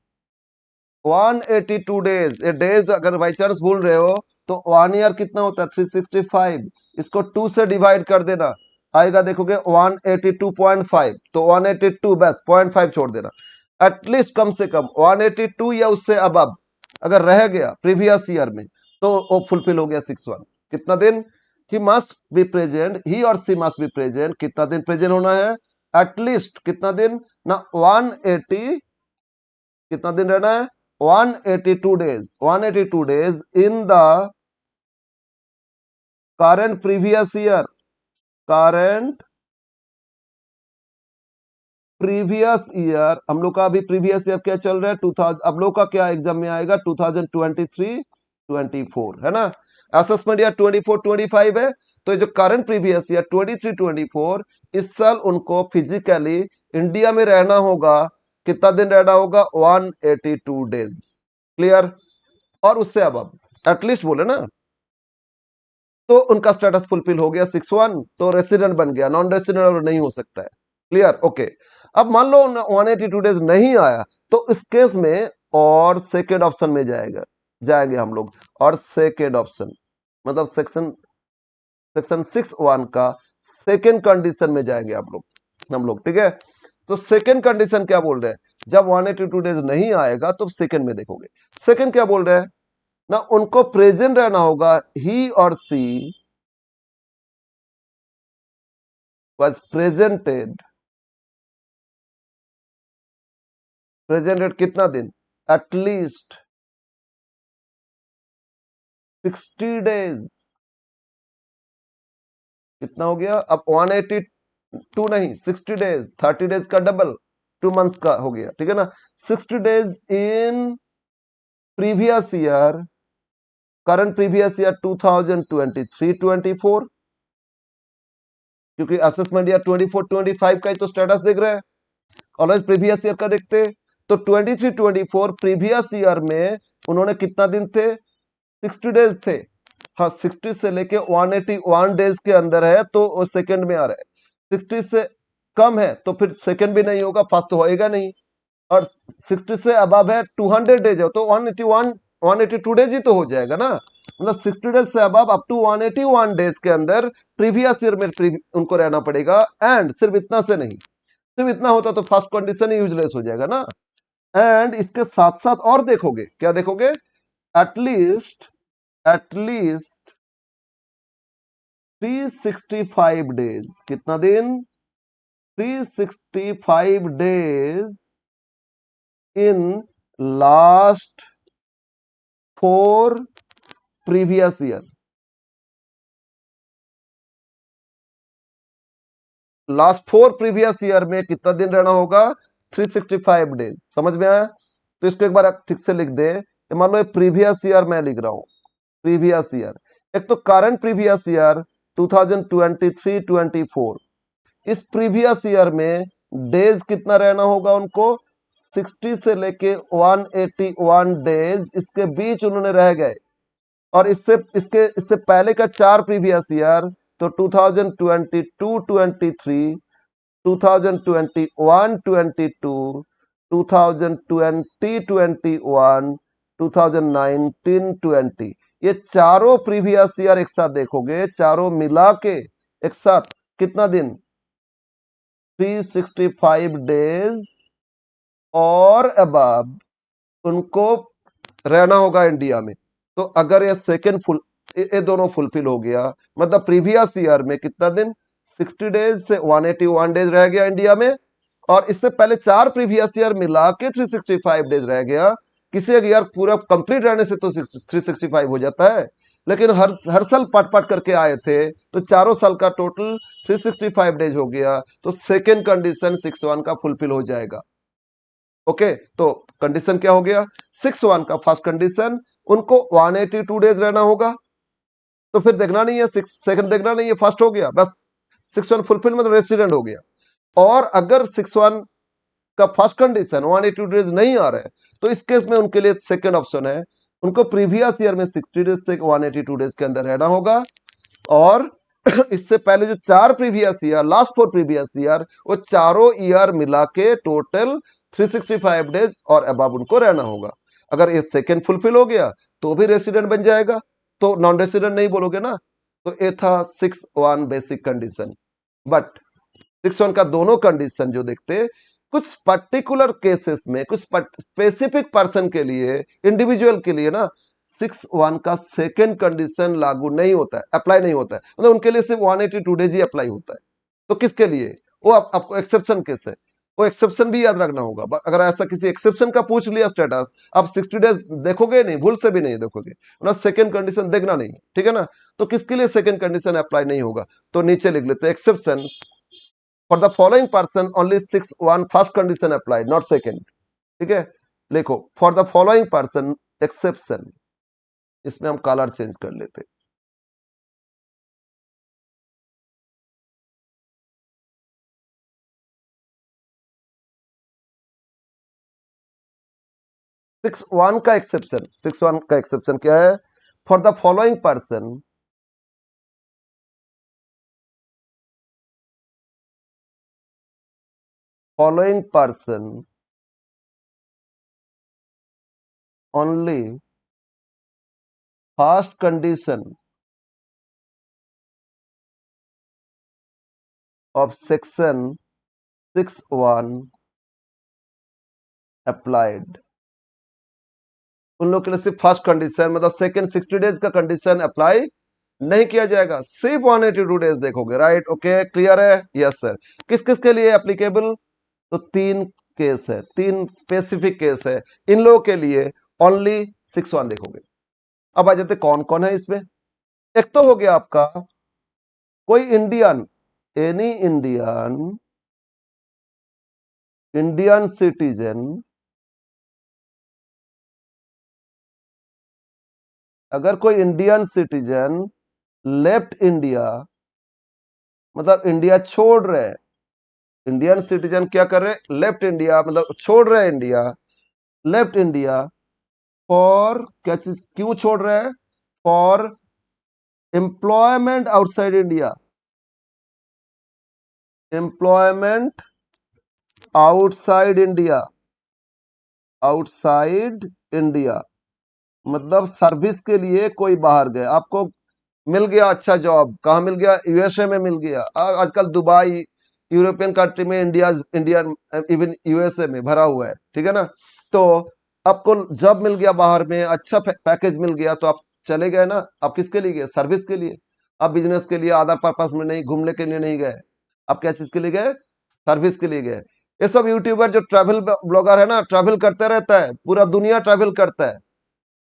182 डेज। ये डेज अगर बाई चांस भूल रहे हो तो 1 ईयर कितना होता है, 365, इसको 2 से डिवाइड कर देना, आएगा देखोगे 182.5, तो 182 बस 0.5 छोड़ देना, एटलीस्ट कम से कम 182 या उससे अब अगर रह गया प्रीवियस ईयर में तो वो फुलफिल हो गया 6(1). कितना दिन, ही मस्ट बी प्रेजेंट, ही और सी मस्ट बी प्रेजेंट, कितना दिन प्रेजेंट होना है, एटलीस्ट कितना दिन ना, 180, कितना दिन रहना है 182 days, 182 days in the current previous year, current previous year. हम लोग का अभी प्रीवियस ईयर क्या चल रहा है 2000, अब लोग का क्या एग्जाम में आएगा 2023 24 है ना। असेसमेंट ईयर 24 25 है, तो ये जो करंट प्रीवियस ईयर 23 24 इस साल उनको फिजिकली इंडिया में रहना होगा। कितना दिन रहना होगा 182 डेज। क्लियर। और उससे अब एटलीस्ट बोले ना, तो उनका स्टेटस फुलफिल हो गया 6-1, तो रेसिडेंट बन गया, नॉन रेसिडेंट नहीं हो सकता है। क्लियर। ओके। अब मान लो 182 डेज नहीं आया, तो इस केस में और सेकेंड ऑप्शन में जाएंगे हम लोग। और सेकेंड ऑप्शन मतलब सेक्शन 6(1) का सेकेंड कंडीशन में जाएंगे हम लोग। ठीक है। तो सेकेंड कंडीशन क्या बोल रहे हैं, जब 182 डेज नहीं आएगा तो सेकेंड में देखोगे। सेकेंड क्या बोल रहे हैं ना, उनको प्रेजेंट रहना होगा, ही और सी was presented कितना दिन, एटलीस्ट 60 डेज। कितना हो गया अब 182 नहीं 60 डेज, 30 डेज का डबल 2 मंथ्स का हो गया। ठीक है ना। 60 days in previous year, current previous year 2023-24, क्योंकि असेसमेंट ईयर 24-25 का ही तो स्टेटस देख रहे हैं, ऑलवेज प्रीवियस ईयर का देखते। तो 23-24 प्रीवियस ईयर में उन्होंने कितना दिन थे 60 डेज थे। हाँ 60 से लेके 181 डेज के अंदर है, तो वो सेकंड में आ रहा है। 60 से कम है तो फिर सेकंड भी नहीं होगा, फर्स्ट तो होएगा नहीं। और 60 से अबव है 200 डेज है, तो 182 डेज ही तो हो जाएगा ना। मतलब 60 डेज से अबव अप टू 181 डेज के अंदर प्रीवियस ईयर में उनको रहना पड़ेगा। एंड सिर्फ इतना से नहीं, सिर्फ इतना होता तो फर्स्ट कंडीशन ही यूजलेस हो जाएगा ना। एंड इसके साथ साथ और देखोगे, क्या देखोगे, एटलीस्ट 365 डेज। कितना दिन 365 days in last 4 previous year. Last 4 previous year में कितना दिन रहना होगा 365 डेज। समझ में आया। तो इसको एक बार ठीक से लिख दे। मान लो प्रीवियस ईयर मैं लिख रहा हूं, प्रीवियस ईयर। एक तो करंट प्रीवियस ईयर 2023-24, इस प्रीवियस ईयर में डेज कितना रहना होगा उनको 60 से लेके 181 डेज, इसके बीच उन्होंने रह गए। और इससे पहले का 4 प्रीवियस ईयर, तो 2022-23, 2021-22, 2020-21, 2019-20, ये चारों प्रीवियस ईयर एक साथ देखोगे, चारों मिला के एक साथ कितना दिन 365 डेज और अबव उनको रहना होगा इंडिया में। तो अगर ये सेकेंड ये दोनों फुलफिल हो गया, मतलब प्रीवियस ईयर में कितना दिन 60 डेज से 181 डेज रह गया इंडिया में, और इससे पहले 4 प्रीवियस ईयर मिला के 365 डेज रह गया। किसी एक ईयर पूरा कंप्लीट रहने से तो 365 हो जाता है, लेकिन हर साल पट करके आए थे, तो चारों साल का टोटल 365 डेज हो गया। तो सेकेंड कंडीशन 6(1) का फुलफिल हो जाएगा। ओके। तो कंडीशन क्या हो गया 6(1) का फर्स्ट कंडीशन, उनको 182 डेज रहना होगा। तो फिर देखना नहीं है, सेकंड देखना नहीं है, फर्स्ट हो गया बस। 6(1) फुलफिल मतलब रेसिडेंट हो गया। और अगर 6(1) का फर्स्ट कंडीशन 182 डेज नहीं आ रहा है, तो इस केस में उनके लिए सेकंड ऑप्शन है, उनको प्रीवियस ईयर में 60 डेज से 182 डेज के अंदर रहना होगा। और इससे पहले जो 4 previous year, last 4 previous year, वो चारों ईयर मिला के टोटल 365 डेज और अबव उनको रहना होगा। अगर ये सेकेंड फुलफिल हो गया तो भी रेसिडेंट बन जाएगा, तो नॉन रेसिडेंट नहीं बोलोगे ना। तो ये था 6(1) बेसिक कंडीशन। बट 6(1) का दोनों कंडीशन जो देखते, कुछ पर्टिकुलर केसेस में, कुछ स्पेसिफिक पर्सन के लिए, इंडिविजुअल के लिए ना 6(1) का सेकेंड कंडीशन लागू नहीं होता है, अप्लाई नहीं होता है। मतलब उनके लिए सिर्फ 182 डेज ही अप्लाई होता है। तो किसके लिए, वो आपको एक्सेप्शन केस है। वो एक्सेप्शन भी याद रखना होगा। अगर ऐसा किसी एक्सेप्शन का पूछ लिया स्टेटस, आप 60 डेज देखोगे नहीं, भूल से भी नहीं देखोगे ना, सेकंड कंडीशन देखना नहीं, ठीक है ना। तो किसके लिए सेकंड कंडीशन अप्लाई नहीं होगा, तो नीचे लिख लेते exception for the following person only 6(1) first condition apply not second, ठीक है। लिखो for the following person exception, इसमें हम कलर चेंज कर लेते। सिक्स वन का एक्सेप्शन क्या है, for the following person only first condition of section 6(1) applied। उन लोग के लिए सिर्फ फर्स्ट कंडीशन, मतलब सेकंड 60 डेज का कंडीशन अप्लाई नहीं किया जाएगा, सिर्फ 182 डेज देखोगे, राइट। ओके, क्लियर है, यस सर। किस किस के लिए एप्लीकेबल, तो 3 केस है, 3 स्पेसिफिक केस है, इन लोगों के लिए ओनली 6(1) देखोगे। अब आ जाते कौन कौन है इसमें। एक तो हो गया आपका कोई इंडियन, एनी इंडियन सिटीजन, अगर कोई इंडियन सिटीजन लेफ्ट इंडिया, मतलब इंडिया छोड़ रहे, इंडियन सिटीजन क्या कर रहे, लेफ्ट इंडिया, मतलब छोड़ रहे इंडिया, लेफ्ट इंडिया फॉर क्या चीज, क्यों छोड़ रहे हैं, for employment outside India, employment outside India, outside India मतलब सर्विस के लिए कोई बाहर गए, आपको मिल गया अच्छा जॉब, कहाँ मिल गया, यूएसए में मिल गया, आजकल दुबई, यूरोपियन कंट्री में इंडियन इवन यूएसए में भरा हुआ है, ठीक है ना। तो आपको जॉब मिल गया बाहर में, अच्छा पैकेज मिल गया, तो आप चले गए ना। आप किसके लिए गए, सर्विस के लिए, आप बिजनेस के लिए, अदर पर्पस में नहीं, घूमने के लिए नहीं गए, आप क्या चीज के लिए गए, सर्विस के लिए गए। ये सब यूट्यूबर जो ट्रैवल ब्लॉगर है ना, ट्रैवल करते रहता है, पूरा दुनिया ट्रैवल करता है,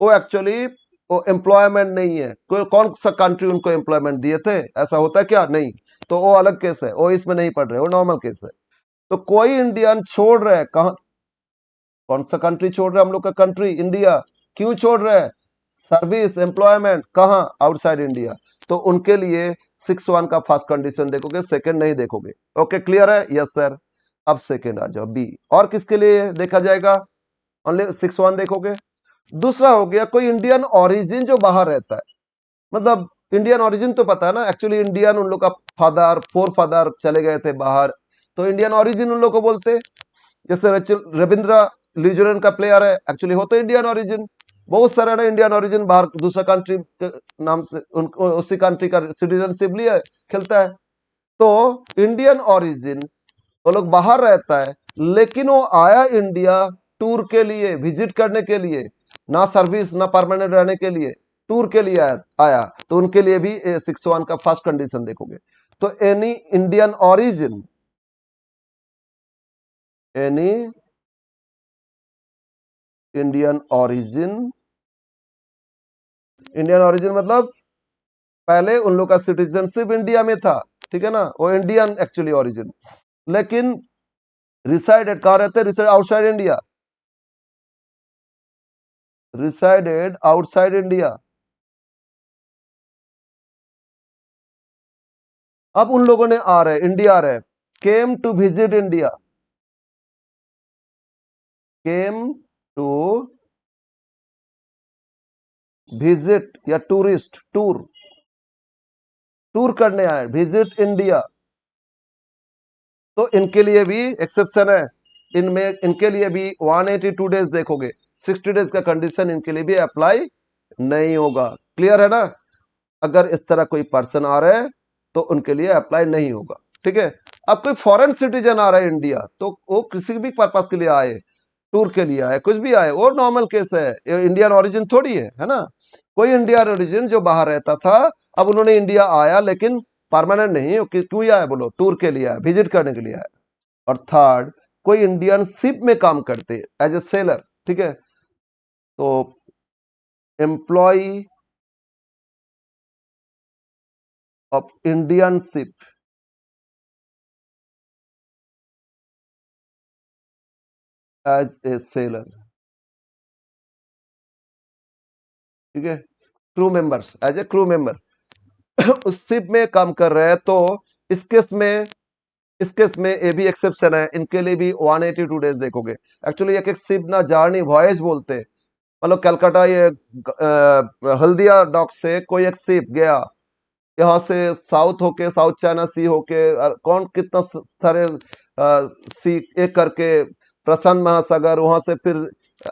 वो एक्चुअली वो एम्प्लॉयमेंट नहीं है, कोई कौन सा कंट्री उनको एम्प्लॉयमेंट दिए थे, ऐसा होता है क्या, नहीं। तो वो अलग केस है, वो इसमें नहीं पढ़ रहे, वो नॉर्मल केस है। तो कोई इंडियन छोड़ रहे हैं, कहा, कौन सा कंट्री छोड़ रहा है, हम लोग का कंट्री इंडिया, क्यों छोड़ रहे हैं, सर्विस एम्प्लॉयमेंट, कहाँ, आउटसाइड इंडिया, तो उनके लिए 6(1) का फर्स्ट कंडीशन देखोगे, सेकंड नहीं देखोगे। ओके, क्लियर है, यस सर। अब सेकंड आ जाओ, बी, और किसके लिए देखा जाएगा, ओनली 6(1) देखोगे। दूसरा हो गया कोई इंडियन ओरिजिन जो बाहर रहता है, मतलब इंडियन ओरिजिन तो पता है ना, एक्चुअली इंडियन उन लोग का फादर, फोर फादर चले गए थे बाहर, तो इंडियन ओरिजिन उन लोग को बोलते। जैसे रविंद्र ल्यूजरन का प्लेयर है, एक्चुअली हो तो इंडियन ओरिजिन, बहुत सारा ना इंडियन ओरिजिन बाहर दूसरा कंट्री के नाम से उनको उसी कंट्री का सिटीजनशिप लिया खेलता है। तो इंडियन ओरिजिन वो लोग बाहर रहता है, लेकिन वो आया इंडिया टूर के लिए, विजिट करने के लिए, ना सर्विस ना परमानेंट रहने के लिए, टूर के लिए आया, तो उनके लिए भी 6(1) का फर्स्ट कंडीशन देखोगे। तो any Indian origin, any Indian origin, Indian origin मतलब पहले उन लोग का सिटीजनशिप इंडिया में था, ठीक है ना, वो इंडियन एक्चुअली ओरिजिन, लेकिन रिसाइडेड कहाँ रहते हैं, reside outside India, resided outside India. अब उन लोगों ने आ रहे, इंडिया आ रहे, came to visit India, came to visit या टूरिस्ट, टूर, टूर करने आए, विजिट इंडिया, तो इनके लिए भी एक्सेप्शन है, इनमें इनके लिए भी 182 डेज देखोगे, 60 डेज का कंडीशन इनके लिए भी अप्लाई नहीं होगा। क्लियर है ना। अगर इस तरह कोई पर्सन आ रहा है तो उनके लिए अप्लाई नहीं होगा, ठीक है। अब कोई फॉरेन सिटीजन आ रहा है इंडिया, तो वो किसी भी पर्पस के लिए आए, टूर के लिए आए, कुछ भी आए, वो नॉर्मल केस है, ये इंडियन ओरिजिन थोड़ी है ना। कोई इंडियन ओरिजिन जो बाहर रहता था, अब उन्होंने इंडिया आया, लेकिन परमानेंट नहीं, क्यों आया बोलो, टूर के लिए आया, विजिट करने के लिए आया। और थर्ड, कोई इंडियन शिप में काम करते एज ए सेलर, ठीक है, तो employ of Indian ship as a sailor, ठीक है, crew members, as a crew member उस शिप में काम कर रहे हैं, तो इस केस में ये भी एक्सेप्शन है, इनके लिए भी 182 डेज देखोगे। एक्चुअली एक एक शिप ना जर्नी वॉयज बोलते हैं, मतलब कलकत्ता ये हल्दिया डॉक से कोई एक शिप गया, यहाँ से साउथ होके, साउथ चाइना सी होके, कौन कितना सारे सी एक करके प्रशांत महासागर, वहां से फिर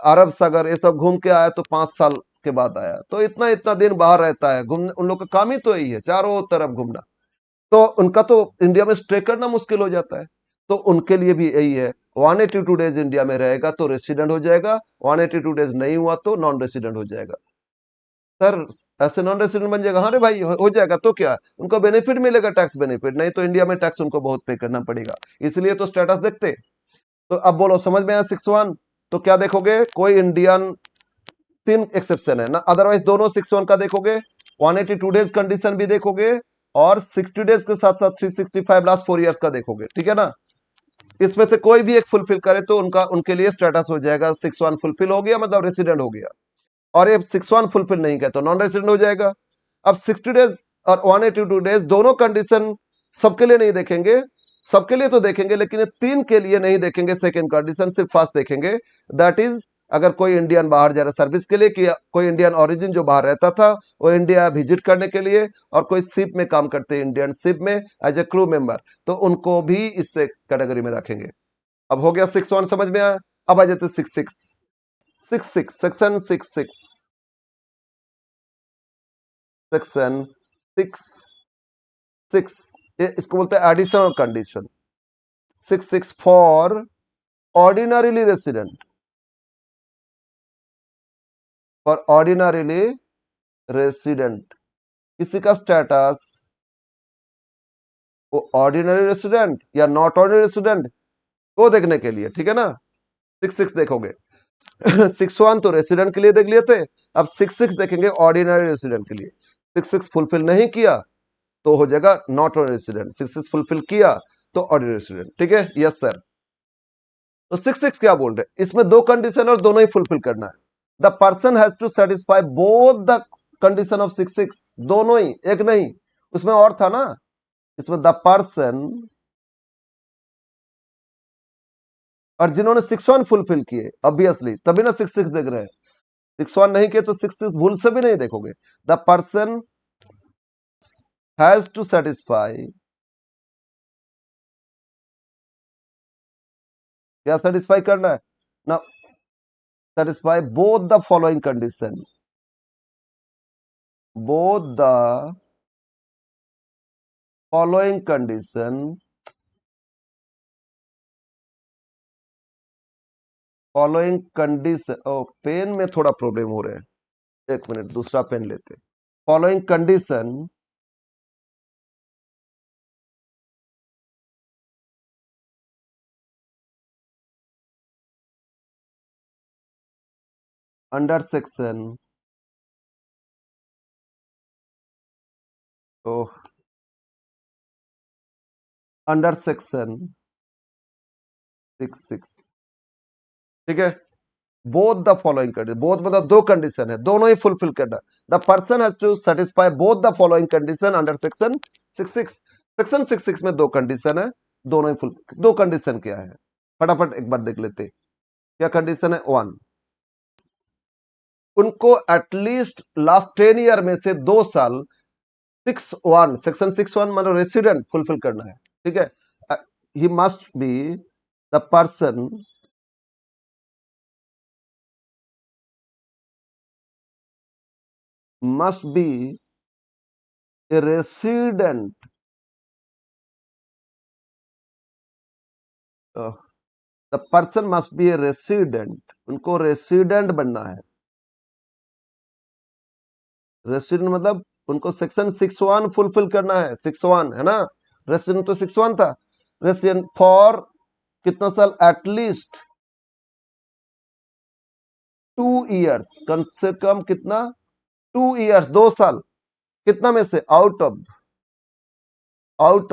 अरब सागर, ये सब घूम के आया, तो 5 साल के बाद आया, तो इतना इतना दिन बाहर रहता है, घूमने उन लोग का काम ही तो यही है, चारों तरफ घूमना, तो उनका तो इंडिया में स्टे करना मुश्किल हो जाता है, तो उनके लिए भी यही है, 182 डेज इंडिया में रहेगा तो रेसिडेंट हो जाएगा, 182 डेज नहीं हुआ तो नॉन रेसिडेंट हो जाएगा। सर ऐसे नॉन रेसिडेंट बन जाएगा, हाँ रे भाई हो जाएगा, तो क्या उनको बेनिफिट मिलेगा, टैक्स बेनिफिट, नहीं तो इंडिया में टैक्स उनको बहुत पे करना पड़ेगा, इसलिए तो स्टेटस देखते। तो अब बोलो समझ में आया 61, तो क्या देखोगे, कोई इंडियन, 3 एक्सेप्शन है ना, अदरवाइज दोनों 61 का देखोगे, 182 डेज कंडीशन भी देखोगे, और 60 डेज के साथ साथ 365 लास्ट 4 ईयर्स का देखोगे, ठीक है ना, इसमें से कोई भी एक फुलफिल करे तो उनका उनके लिए स्टेटस हो जाएगा 61 फुलफिल हो गया, मतलब रेसिडेंट हो गया, और ये 61 फुलफिल नहीं किया तो नॉन रेसिडेंट हो जाएगा। अब 60 डेज और 182 डेज दोनों कंडीशन सबके लिए नहीं देखेंगे, सबके लिए तो देखेंगे, लेकिन ये 3 के लिए नहीं देखेंगे सेकंड कंडीशन, सिर्फ फर्स्ट देखेंगे, दैट इज अगर कोई इंडियन बाहर जा रहा है सर्विस के लिए, कि कोई इंडियन ओरिजिन जो बाहर रहता था वो इंडिया विजिट करने के लिए, और कोई शिप में काम करते हैं इंडियन शिप में एज ए क्रू मेंबर, तो उनको भी इससे कैटेगरी में रखेंगे। अब हो गया 61 समझ में आया, अब आ जाते 66, सेक्शन 66, सेक्शन 66, ये इसको बोलते हैं additional condition, 66 for ordinarily resident, for ordinarily resident, किसी का स्टेटस वो ऑर्डिनरी रेसिडेंट या नॉट ऑर्डिनरी रेसिडेंट को देखने के लिए, ठीक है ना, 66 देखोगे 61 तो रेसिडेंट के लिए देख लिए थे, अब 66 देखेंगे ऑर्डिनरी रेसिडेंट के लिए, 66 फुलफिल नहीं किया तो हो जाएगा नॉट ऑर्डिनरी रेसिडेंट, 66 फुलफिल किया तो ऑर्डिनरी रेसिडेंट, ठीक है, यस सर। तो 66 क्या बोल रहे, इसमें 2 कंडीशन और दोनों ही फुलफिल करना है, the person has to satisfy both the condition of 66, दोनों ही, एक नहीं, उसमें और था ना, इसमें द पर्सन, और जिन्होंने 61 फुलफिल किए ऑब्वियसली तभी ना 66 देख रहे हैं, 61 नहीं किए तो 66 भूल से भी नहीं देखोगे, the person has to satisfy, क्या सेटिस्फाई करना है ना, satisfy both the following condition, both the following condition, following condition, ओ पेन में थोड़ा प्रॉब्लम हो रहा है, एक मिनट दूसरा पेन लेते, फॉलोइंग कंडीशन अंडर सेक्शन, ओ अंडर सेक्शन 66, ठीक है, both the following condition, both मतलब 2 कंडीशन है, दोनों ही फुलफिल करना, the person has to satisfy both the following condition under section 66, section 66 में 2 कंडीशन है, दोनों ही फुल, 2 कंडीशन क्या है फटाफट एक बार देख लेते, क्या कंडीशन है, 1, उनको एटलीस्ट लास्ट 10 ईयर में से 2 साल 61 सेक्शन 61 मतलब रेसिडेंट फुलफिल करना है, ठीक है, he must be, the person must be a resident, the person must be A resident, उनको रेसिडेंट बनना है, रेसिडेंट मतलब उनको सेक्शन 61 फुलफिल करना है, 61 है ना, रेसिडेंट तो 61 था, रेसिडेंट फॉर कितना साल? एटलीस्ट 2 इयर्स, कम से कम कितना? 2 इयर्स, 2 साल। कितना में से? Out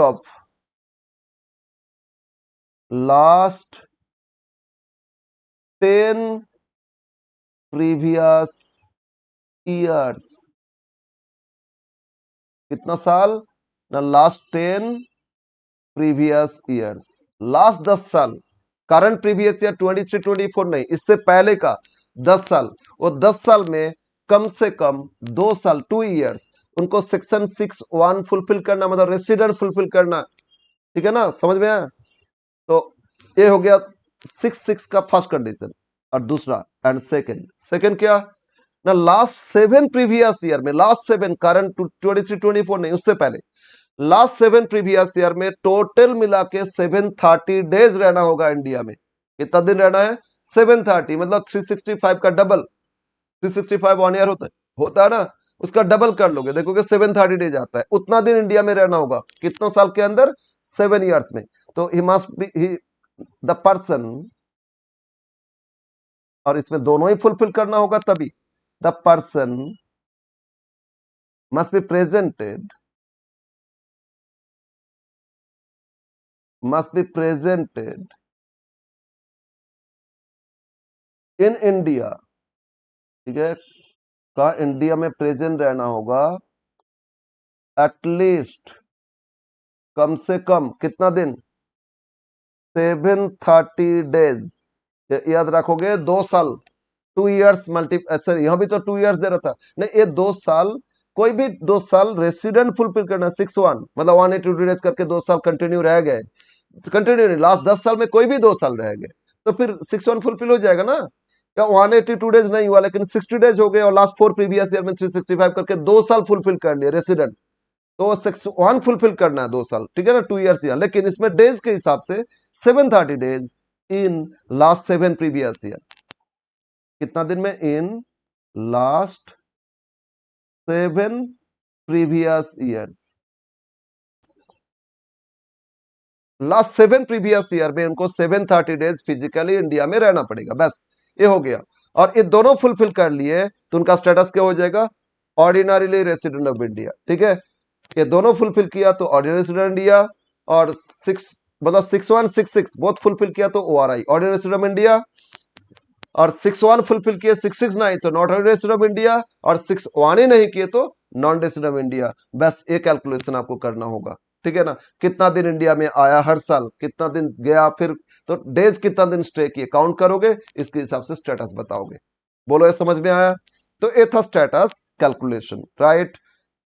of last 10 previous years. कितना साल? ना लास्ट 10 प्रीवियस ईयर्स, लास्ट 10 साल। करंट प्रीवियस ईयर 23-24 नहीं, इससे पहले का 10 साल। वो 10 साल में कम से कम 2 साल, 2 इयर्स, उनको सेक्शन 6(1) फुलफिल करना, मतलब रेसिडेंट फुलफिल करना। ठीक है ना, समझ में आया? तो ये हो गया 6(6) का फर्स्ट कंडीशन। और दूसरा एंड सेकंड क्या? ना लास्ट 7 प्रीवियस ईयर में, लास्ट 7, करंट 23-24 नहीं, उससे पहले लास्ट 7 प्रीवियस ईयर में टोटल मिला के 730 डेज रहना होगा इंडिया में। कितना दिन रहना है? 730, मतलब 365 का डबल। 365 1 ईयर होता है ना, उसका डबल कर लोगे, देखोगे 730 डेज आता है। उतना दिन इंडिया में रहना होगा, कितना साल के अंदर? 7 ईयर्स में। तो he must be the person, और इसमें दोनों ही फुलफिल करना होगा तभी। The person must be presented, in India. ठीक है, का इंडिया में प्रेजेंट रहना होगा एटलीस्ट, कम से कम कितना दिन? 730 डेज। याद रखोगे, 2 साल, 2 इयर्स मल्टी, ऐसे यहां भी तो 2 इयर्स दे रहा था, नहीं ये 2 साल, कोई भी 2 साल रेसिडेंट फुलफिल करना, 6(1) मतलब 180 डेज करके 2 साल कंटिन्यू रह गए। कंटिन्यू नहीं, लास्ट 10 साल में कोई भी 2 साल रह गए, तो फिर 6(1) फुलफिल हो जाएगा ना। या 182 डेज नहीं हुआ, लेकिन 60 डेज हो गए, और लास्ट 4 प्रीवियस ईयर में 365 करके 2 साल फुलफिल कर लिए रेसिडेंट, तो 6(1) फुलफिल करना है 2 साल। ठीक है ना, 2 इयर्स ईयर, लेकिन इसमें डेज के हिसाब से 730 days in last 7 previous year. कितना दिन में? In last 7 previous years. Last 7 previous year में उनको 730 डेज फिजिकली इंडिया में रहना पड़ेगा, बस ये हो गया। और ये दोनों फुलफिल कर लिए तो उनका स्टेटस क्या हो जाएगा? Ordinarily resident of India. ठीक है, ये दोनों फुलफिल किया तो ऑर्डिनरी रेसिडेंट इंडिया, और 6 मतलब 6(1) 6(6) बहुत फुलफिल किया तो ORI, ordinary resident of India. और 6(1) फुलफिल किए, 6(6) नहीं तो नॉट रेसिडेंट ऑफ इंडिया, और 6(1) ही नहीं किए तो नॉन रेसिडेंट ऑफ इंडिया। बस ये कैलकुलेशन आपको करना होगा। ठीक है ना, कितना दिन इंडिया में आया हर साल, कितना दिन गया, फिर तो डेज कितना दिन स्टे किए काउंट करोगे, इसके हिसाब से स्टेटस बताओगे। बोलो, ये समझ में आया? तो ये था स्टेटस कैलकुलेशन, राइट।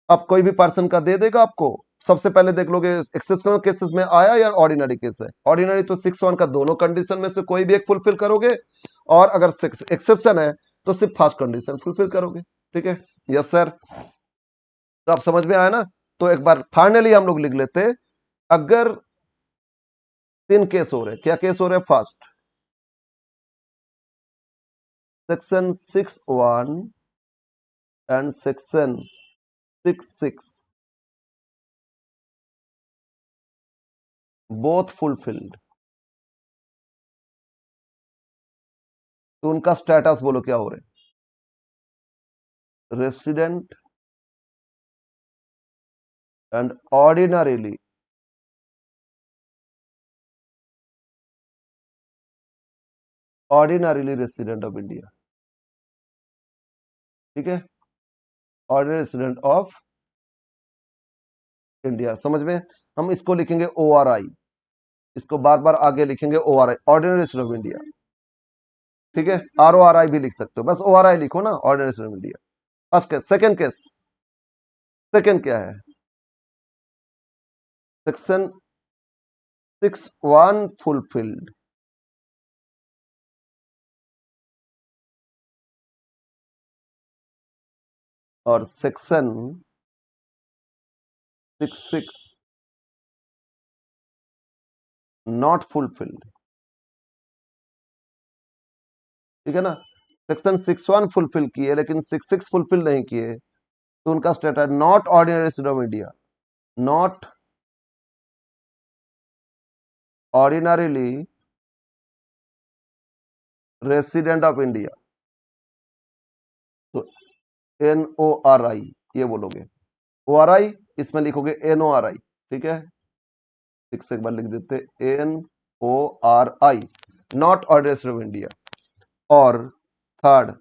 अब कोई भी पर्सन का दे देगा आपको, सबसे पहले देख लोगे एक्सेप्शनल केसेस में आया या ऑर्डिनरी केस है। ऑर्डिनरी तो 6(1) का दोनों कंडीशन में से कोई भी एक फुलफिल करोगे, और अगर एक्सेप्शन है तो सिर्फ फर्स्ट कंडीशन फुलफिल करोगे। ठीक है, यस सर। तो आप समझ में आया ना? तो एक बार फाइनली हम लोग लिख लेते, अगर 3 केस हो रहे, क्या केस हो रहे? First, section 6(1) and section 6(6) both fulfilled, तो उनका स्टेटस बोलो क्या हो रहे? Resident and ordinarily resident of India. ठीक है, ऑर्डिनरी रेसिडेंट ऑफ इंडिया, समझ में? हम इसको लिखेंगे ORI, इसको बार बार आगे लिखेंगे ORI, ordinary resident of India. ठीक है, RORI भी लिख सकते हो, बस ORI लिखो ना, ordinary resident of India. First case. Second case, second क्या है? सेक्शन 6(1) फुलफिल्ड, और सेक्शन 6(6) नॉट फुलफिल्ड। ठीक है ना, सेक्शन 6(1) फुलफिल किए लेकिन 6(6) फुलफिल नहीं किए, तो उनका status not ordinary resident of India, not ordinarily resident of India, तो NORI ये बोलोगे, ORI इसमें लिखोगे NORI, ठीक है, एक बार लिख देते NORI, not ordinary of India. और थर्ड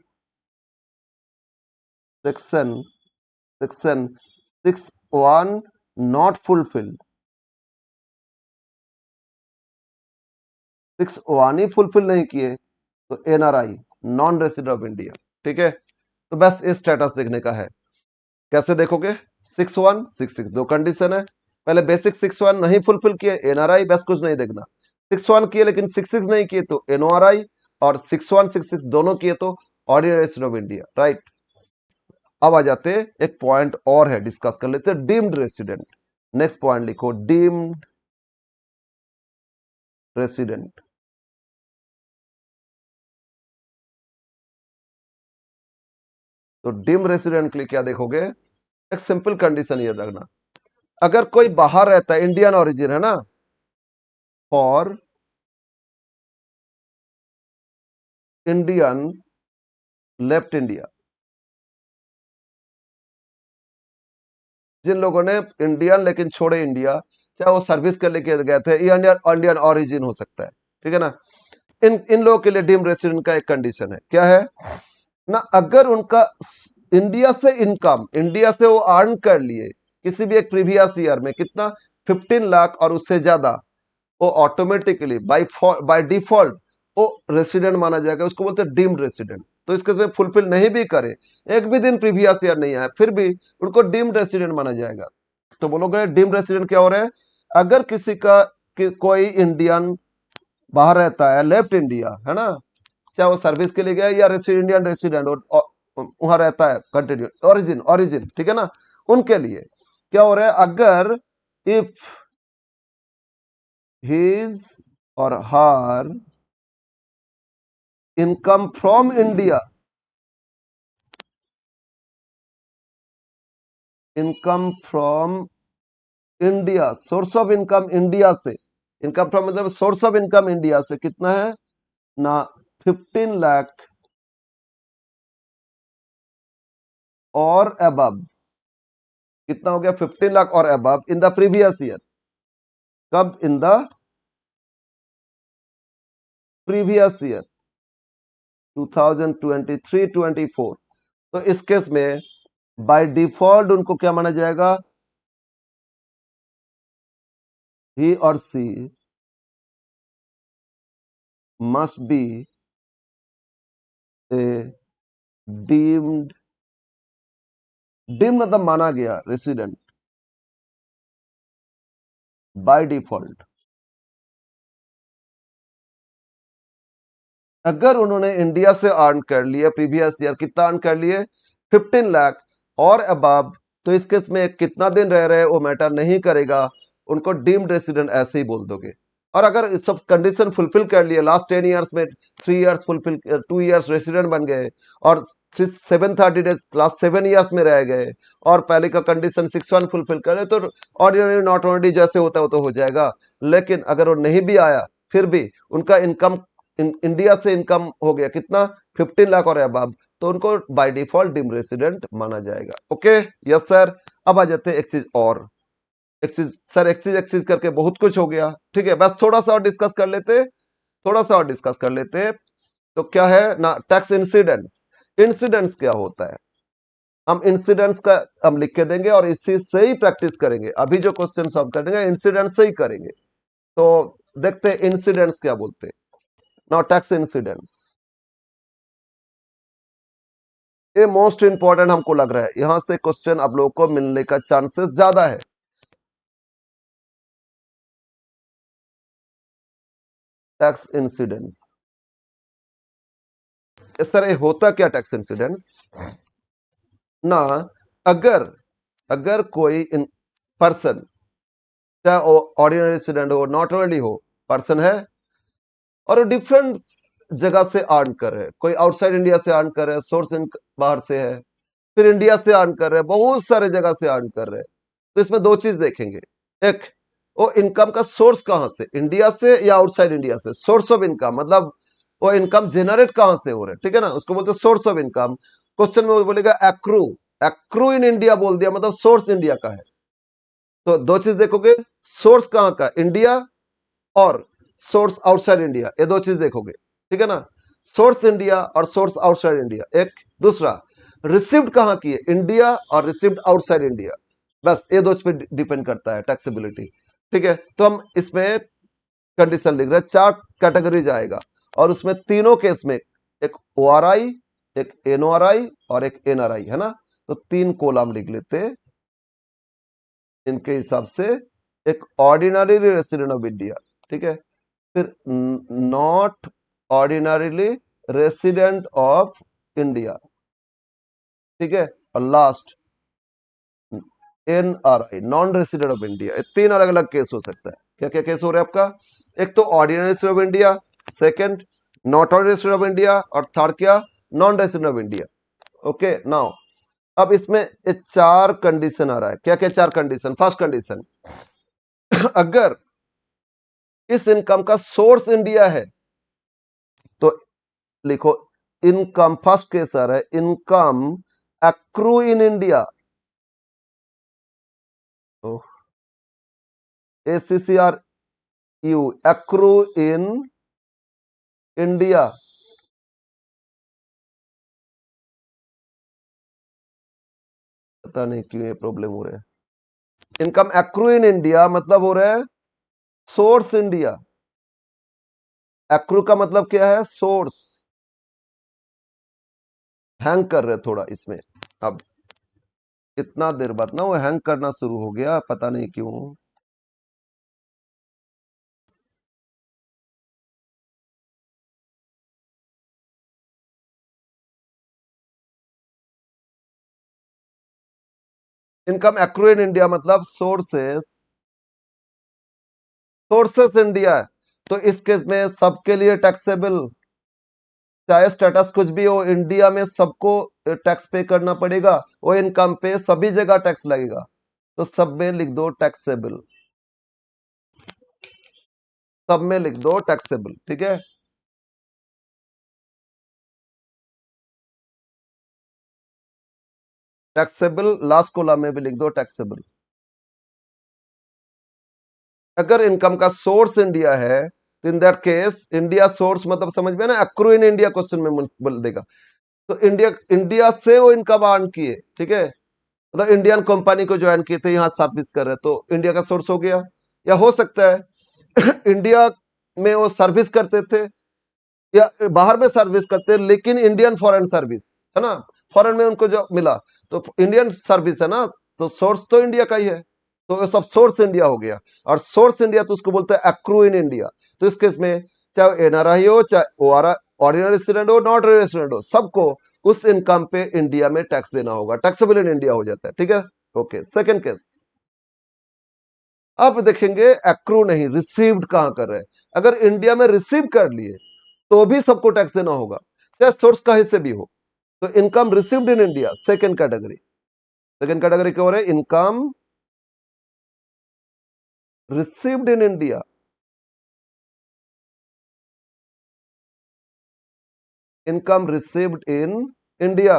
सेक्शन 6(1) नॉट फुलफिल्ड, 6(1) ही फुलफिल नहीं किए तो NRI, non resident of India, ठीक है। तो बस ये स्टेटस देखने का है। कैसे देखोगे? 6(1), 6(6) दो कंडीशन है। पहले बेसिक 6(1) नहीं फुलफिल किए NRI, बस कुछ नहीं देखना। 6(1) किए लेकिन 6(6) नहीं किए तो NORI, और 6(1), 6(6) दोनों किए तो ordinary resident of India, right. अब आ जाते एक पॉइंट और है, डिस्कस कर लेते हैं, डीम्ड रेसिडेंट। नेक्स्ट पॉइंट लिखो, डीम्ड रेसिडेंट। तो डीम्ड रेसिडेंट के लिए क्या देखोगे? एक सिंपल कंडीशन ये रखना, अगर कोई बाहर रहता है, इंडियन ओरिजिन है ना, फॉर इंडियन लेफ्ट इंडिया, जिन लोगों ने इंडियन लेकिन छोड़े इंडिया, चाहे वो सर्विस के लेके गए थे, ये इंडियन ओरिजिन हो सकता है, ठीक है ना। इन इन लोगों के लिए डीम्ड रेसिडेंट का एक कंडीशन है, क्या है ना, अगर उनका इंडिया से वो अर्न कर लिए किसी भी एक प्रीवियस ईयर में कितना 15 लाख और उससे ज्यादा, वो ऑटोमेटिकली बाय डिफॉल्ट वो रेसिडेंट माना जाएगा, उसको बोलते हैं डीम्ड रेसिडेंट। तो इसके में फुलफिल नहीं भी करे, एक भी दिन प्रीवियस ईयर नहीं आया, फिर भी उनको डीम्ड रेसिडेंट माना जाएगा। तो बोलोगे डीम्ड रेसिडेंट क्या हो रहा है? अगर किसी का कोई इंडियन बाहर रहता है, लेफ्ट इंडिया है ना, चाहे वो सर्विस के लिए गया या इंडियन रेसिडेंट और वहां रहता है कंटिन्यू, ओरिजिन ओरिजिन, ठीक है ना, उनके लिए क्या हो रहा है, अगर if his or her income from India, income from India, source of income India से, इनकम फ्रॉम मतलब सोर्स ऑफ इनकम इंडिया से कितना है ना, 15 लाख और अबव, कितना हो गया 15 लाख और above in the previous year, कब? In the previous year 2023-24। तो इस केस में बाय डिफॉल्ट उनको क्या माना जाएगा, ही और she must be a deemed, deemed मतलब माना गया रेसिडेंट बाय डिफॉल्ट। अगर उन्होंने इंडिया से अर्न कर लिया प्रीवियस ईयर, कितना अर्न कर लिए 15 लाख और अबव, तो इस केस में कितना दिन रह रहे वो मैटर नहीं करेगा, उनको डीम्ड रेसिडेंट ऐसे ही बोल दोगे। और अगर सब कंडीशन फुलफिल कर लिए, लास्ट 10 इयर्स में 3 इयर्स फुलफिल, 2 इयर्स रेसिडेंट बन गए और 730 डेज लास्ट 7 इयर्स में रह गए, और पहले का कंडीशन 6(1) फुलफिल करे, तो ऑर्डिनरी नॉट ऑर्डिनरी जैसे होता है वो तो हो जाएगा। लेकिन अगर वो नहीं भी आया, फिर भी उनका इनकम इंडिया से इनकम हो गया कितना 15 लाख और अबव, तो उनको बाय डिफॉल्ट डीम्ड रेसिडेंट माना जाएगा। Okay, yes sir. अब आ जाते हैं एक चीज और, एक चीज सर, एक चीज करके बहुत कुछ हो गया, ठीक है, बस थोड़ा सा और डिस्कस कर लेते, थोड़ा सा और डिस्कस कर लेते। तो क्या है ना, टैक्स इंसिडेंट्स। इंसिडेंट्स क्या होता है, हम इंसिडेंट्स का हम लिख के देंगे और इसी से ही प्रैक्टिस करेंगे। अभी जो क्वेश्चन सॉल्व करेंगे इंसिडेंट से ही करेंगे। तो देखते हैं इंसिडेंट्स क्या बोलते हैं। नाउ टैक्स इंसिडेंट्स, ये मोस्ट इंपॉर्टेंट हमको लग रहा है, यहां से क्वेश्चन आप लोगों को मिलने का चांसेस ज्यादा है। टैक्स इंसिडेंट्स, सर ये होता क्या टैक्स इंसिडेंट्स ना, अगर अगर कोई पर्सन, चाहे ऑर्डिनरी स्टूडेंट हो नॉट ऑर्डिनरी हो, पर्सन है और डिफरेंट जगह से अर्न कर रहे हैं, कोई आउटसाइड इंडिया से अर्न कर रहे हैं, सोर्स बाहर से है, फिर इंडिया से अर्न कर रहे हैं, बहुत सारे जगह से अर्न कर रहे हैं। तो इसमें दो चीज देखेंगे, एक वो इनकम का सोर्स कहां से, इंडिया से या आउटसाइड इंडिया से, सोर्स ऑफ इनकम मतलब वो इनकम जनरेट कहां से हो रहा है, ठीक है ना, उसको बोलते हैं सोर्स ऑफ इनकम। क्वेश्चन में वो बोलेगा एक्रू, एक्रू इन इंडिया बोल दिया मतलब सोर्स इंडिया का है। तो दो चीज देखोगे, सोर्स कहां का, इंडिया, और सोर्स आउटसाइड इंडिया, ये दो चीज देखोगे, ठीक है ना, सोर्स इंडिया और सोर्स आउटसाइड इंडिया। एक दूसरा, रिसीव्ड कहां की है, इंडिया और रिसीव्ड आउटसाइड इंडिया, बस ये दो पे डिपेंड करता है टैक्सेबिलिटी। ठीक है, तो हम इसमें कंडीशन लिख रहे हैं, चार कैटेगरीज आएगा और उसमें तीनों केस में एक ओआरआई, एक एनओआरआई और एक एनआरआई है ना, तो तीन कोलम लिख लेते हैं इनके हिसाब से। एक ऑर्डिनरी रेसिडेंट ऑफ इंडिया, ठीक है, फिर not ordinarily resident of India, ठीक है, और last NRI, non resident of India. तीन अलग अलग केस हो सकता है। क्या क्या केस हो रहा है आपका, एक तो ordinary resident of India, second not ordinary resident of India, और थर्ड क्या, non resident of India. Okay, now अब इसमें चार कंडीशन आ रहा है। क्या क्या चार कंडीशन, फर्स्ट कंडीशन, अगर इस इनकम का सोर्स इंडिया है तो लिखो इनकम, फर्स्ट केस आ रहा है, income accrue in India, ACCRU, accrue in India. पता नहीं क्यों ये प्रॉब्लम हो रहा है। इनकम एक्रू इन इंडिया मतलब हो रहा है सोर्स इंडिया। एक्रू का मतलब क्या है, सोर्स। हैंग कर रहे थोड़ा इसमें, अब इतना देर बाद ना वो हैंग करना शुरू हो गया, पता नहीं क्यों। इनकम एक्रू इन इंडिया मतलब सोर्सेस, सोर्सेस इंडिया है, तो इस केस में सबके लिए टैक्सेबल, चाहे स्टेटस कुछ भी हो, इंडिया में सबको टैक्स पे करना पड़ेगा, वो इनकम पे सभी जगह टैक्स लगेगा, तो सब में लिख दो टैक्सेबल, सब में लिख दो टैक्सेबल, ठीक है। टैक्सेबल लास्ट कॉलम में भी लिख दो टैक्सेबल। अगर इनकम का सोर्स इंडिया है तो in that case, India source मतलब समझ में ना, एक्रू इन इंडिया क्वेश्चन में बोल देगा, तो इंडिया, इंडिया से वो इनकम अर्न किए, ठीक है, मतलब इंडियन कंपनी को ज्वाइन किए थे, यहाँ सर्विस कर रहे, तो इंडिया का सोर्स हो गया। या हो सकता है इंडिया में वो सर्विस करते थे या बाहर में सर्विस करते हैं, लेकिन इंडियन फॉरेन सर्विस है ना, फॉरेन में उनको जो मिला, तो इंडियन सर्विस है ना, तो सोर्स तो इंडिया का ही है, तो ये सब सोर्स इंडिया हो गया। और सोर्स इंडिया तो उसको बोलते हैं एक्रू इन इंडिया। तो इस केस में चाहे एनआरआई हो, चाहे ऑर्डिनरी रेसिडेंट हो, नॉट रेसिडेंट हो, सबको उस इनकम पे इंडिया में टैक्स देना होगा, टैक्सेबल इन इंडिया हो जाता है, ठीक है। ओके, सेकंड केस, अब देखेंगे एक्रू नहीं, रिसीव्ड कहां कर रहे हैं। अगर इंडिया में रिसीव कर लिए तो भी सबको टैक्स देना होगा, चाहे सोर्स कहीं से भी हो। तो income received in India, second category, second category क्या हो रहा है, income received in India, income received in India.